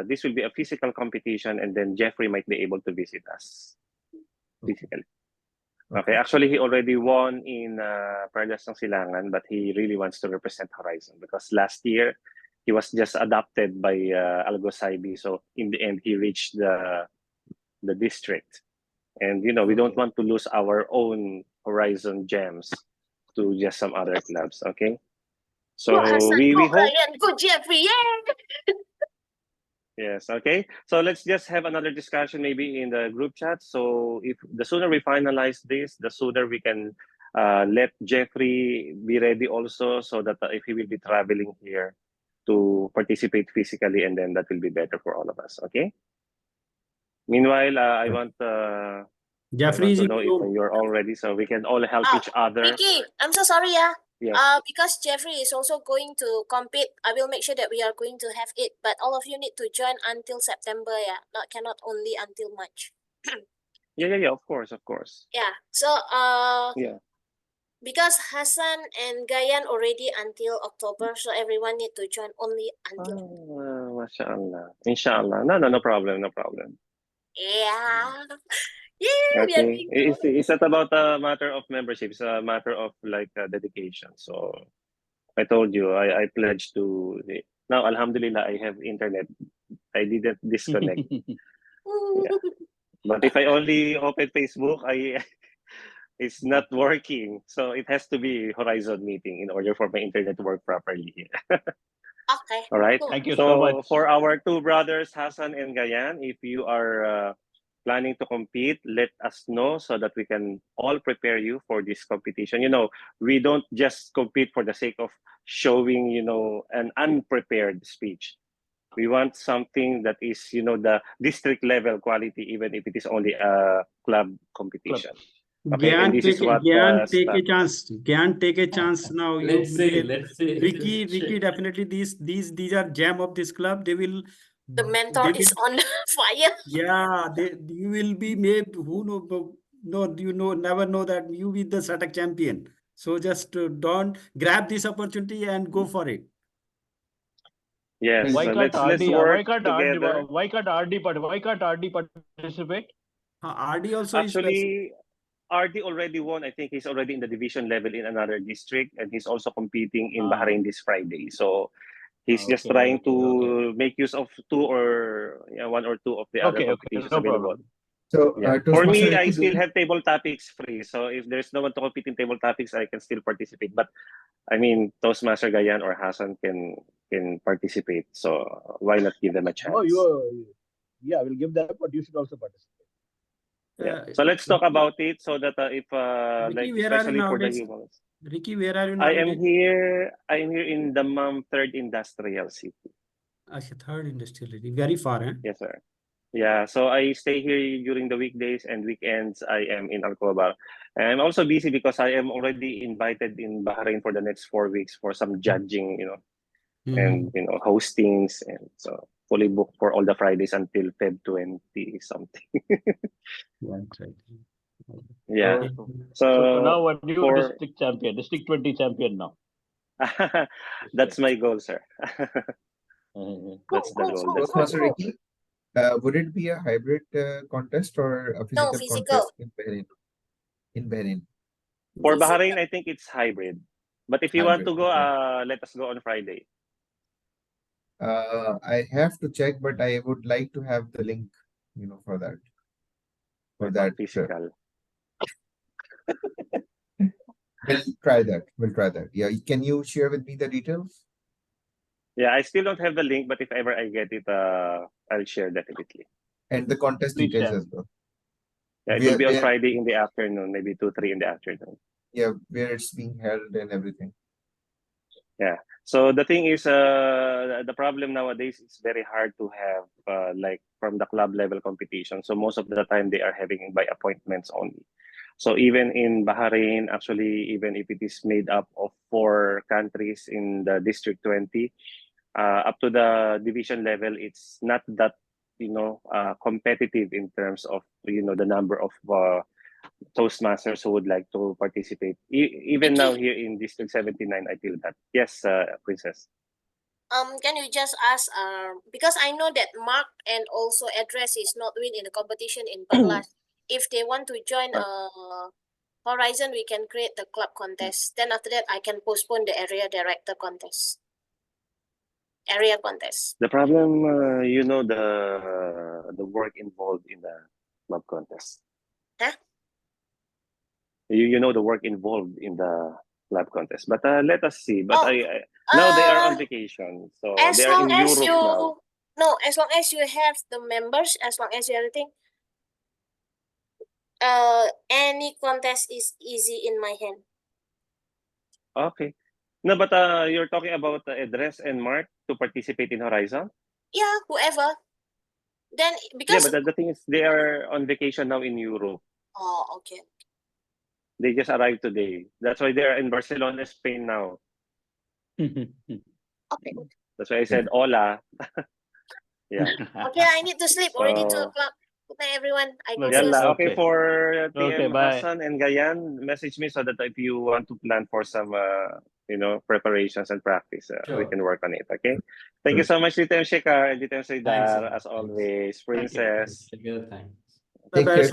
[SPEAKER 2] this will be a physical competition and then Jeffrey might be able to visit us physically. Okay, actually he already won in Perlas ng Silangan, but he really wants to represent Horizon because last year he was just adopted by Algosaibi. So in the end, he reached the district. And we don't want to lose our own Horizon gems to just some other clubs. Okay, so we hope.
[SPEAKER 5] Good Jeffrey, yeah.
[SPEAKER 2] Yes. Okay. So let's just have another discussion maybe in the group chat. So if the sooner we finalize this, the sooner we can let Jeffrey be ready also, so that if he will be traveling here to participate physically, and then that will be better for all of us. Okay. Meanwhile, I want
[SPEAKER 19] Jeffrey,
[SPEAKER 2] to know if you're all ready, so we can all help each other.
[SPEAKER 5] Ricky, I'm so sorry, yeah.
[SPEAKER 2] Yes.
[SPEAKER 5] Because Jeffrey is also going to compete, I will make sure that we are going to have it. But all of you need to join until September, yeah. Cannot only until March.
[SPEAKER 2] Yeah. Of course.
[SPEAKER 5] Yeah. So
[SPEAKER 2] yeah.
[SPEAKER 5] Because Hassan and Gayan already until October, so everyone need to join only until.
[SPEAKER 2] Mashallah. Inshallah. No problem.
[SPEAKER 5] Yeah. Yeah.
[SPEAKER 2] Okay. It's not about a matter of membership. It's a matter of dedication. So I told you, I pledged to. Now, Alhamdulillah, I have internet. I didn't disconnect. Yeah. But if I only open Facebook, It's not working. So it has to be Horizon meeting in order for my internet to work properly here.
[SPEAKER 5] Okay.
[SPEAKER 2] All right.
[SPEAKER 5] Cool.
[SPEAKER 4] Thank you so much.
[SPEAKER 2] For our two brothers, Hassan and Gayan, if you are planning to compete, let us know so that we can all prepare you for this competition. We don't just compete for the sake of showing, an unprepared speech. We want something that is, the district level quality, even if it is only a club competition. Okay, and this is what
[SPEAKER 21] take a chance. Gyan, take a chance now.
[SPEAKER 9] Let's say.
[SPEAKER 21] Ricky, definitely these are gem of this club. They will.
[SPEAKER 5] The mentor is on fire.
[SPEAKER 21] Yeah, you will be made. Who know? No, never know that you be the Satak champion. So just don't grab this opportunity and go for it.
[SPEAKER 2] Yes,
[SPEAKER 4] Why
[SPEAKER 2] so
[SPEAKER 4] can't
[SPEAKER 2] let's
[SPEAKER 4] RD?
[SPEAKER 2] work together.
[SPEAKER 4] Why can't RD participate?
[SPEAKER 21] RD also is
[SPEAKER 2] Actually, RD already won. I think he's already in the division level in another district, and he's also competing in Bahrain this Friday. So he's just trying to make use of one or two of the other competitions
[SPEAKER 4] no
[SPEAKER 2] available.
[SPEAKER 4] problem.
[SPEAKER 6] So,
[SPEAKER 2] For me,
[SPEAKER 6] Toastmaster
[SPEAKER 2] I
[SPEAKER 6] Ricky,
[SPEAKER 2] still have table topics free. So if there's no one to compete in table topics, I can still participate. But I mean, Toastmaster Gayan or Hassan can participate. So why not give them a chance?
[SPEAKER 4] We'll give them, but you should also participate.
[SPEAKER 2] Yeah. So let's talk about it so that if
[SPEAKER 21] Ricky, where are you
[SPEAKER 2] especially for the
[SPEAKER 21] nowadays?
[SPEAKER 2] humans.
[SPEAKER 21] Ricky, where are you
[SPEAKER 2] I
[SPEAKER 21] nowadays?
[SPEAKER 2] am here in the Third Industrial City.
[SPEAKER 21] Third Industrial City. Very far, eh?
[SPEAKER 2] Yes, sir. Yeah, so I stay here during the weekdays, and weekends I am in Alcobar. And I'm also busy because I am already invited in Bahrain for the next 4 weeks for some judging, and hostings, and so fully booked for all the Fridays until Feb 20 something. Yeah.
[SPEAKER 4] So now what new
[SPEAKER 2] for
[SPEAKER 4] district champion, district 20 champion now.
[SPEAKER 2] that's my goal, sir. That's the goal. That's my
[SPEAKER 6] Toastmaster
[SPEAKER 2] goal.
[SPEAKER 6] Ricky, would it be a hybrid contest or a
[SPEAKER 5] No,
[SPEAKER 6] physical
[SPEAKER 5] physical.
[SPEAKER 6] contest in Bahrain?
[SPEAKER 2] For Bahrain, I think it's hybrid. But if you want to
[SPEAKER 6] Hybrid,
[SPEAKER 2] go,
[SPEAKER 6] okay.
[SPEAKER 2] let us go on Friday.
[SPEAKER 6] I have to check, but I would like to have the link, for that. For that.
[SPEAKER 2] Physical.
[SPEAKER 6] We'll try that. Yeah. Can you share with me the details?
[SPEAKER 2] Yeah, I still don't have the link, but if ever I get it, I'll share definitely.
[SPEAKER 6] And the contest
[SPEAKER 4] Please
[SPEAKER 6] details
[SPEAKER 4] share.
[SPEAKER 6] as well.
[SPEAKER 2] Yeah, it will be on Friday in the afternoon, maybe 2, 3 in the afternoon.
[SPEAKER 6] Yeah, where it's being held and everything.
[SPEAKER 2] Yeah. So the thing is, the problem nowadays is very hard to have like from the club level competition. So most of the time they are having by appointments only. So even in Bahrain, actually, even if it is made up of 4 countries in the District 20, up to the division level, it's not that competitive in terms of the number of Toastmasters who would like to participate. Even now here in District 79, I feel that. Yes, Princess.
[SPEAKER 5] Can you just ask, because I know that mark and also address is not win in the competition in Bangladesh. If they want to join Horizon, we can create the club contest. Then after that, I can postpone the area director contest. Area contest.
[SPEAKER 2] The problem, the work involved in the club contest.
[SPEAKER 5] Huh?
[SPEAKER 2] You know the work involved in the club contest. But let us see. But now they are on vacation, so they are in Europe now.
[SPEAKER 5] No, as long as you have the members, as long as you everything, any contest is easy in my hand.
[SPEAKER 2] Okay. No, but you're talking about address and mark to participate in Horizon?
[SPEAKER 5] Yeah, whoever. Then because
[SPEAKER 2] yeah, but the thing is, they are on vacation now in Europe.
[SPEAKER 5] Oh, okay.
[SPEAKER 2] They just arrived today. That's why they're in Barcelona, Spain now.
[SPEAKER 5] Okay.
[SPEAKER 2] That's why I said hola. Yeah.
[SPEAKER 5] Okay, I need to sleep already. 2 o'clock. Good night, everyone. I go first.
[SPEAKER 2] Okay, for TM
[SPEAKER 4] bye.
[SPEAKER 2] Hassan and Gayan, message me so that if you want to plan for some, preparations and practice, we can work on it. Okay. Thank you so much, DTM Shekar and DTM Saidar, as always. Princess.
[SPEAKER 6] Take care. Thank you.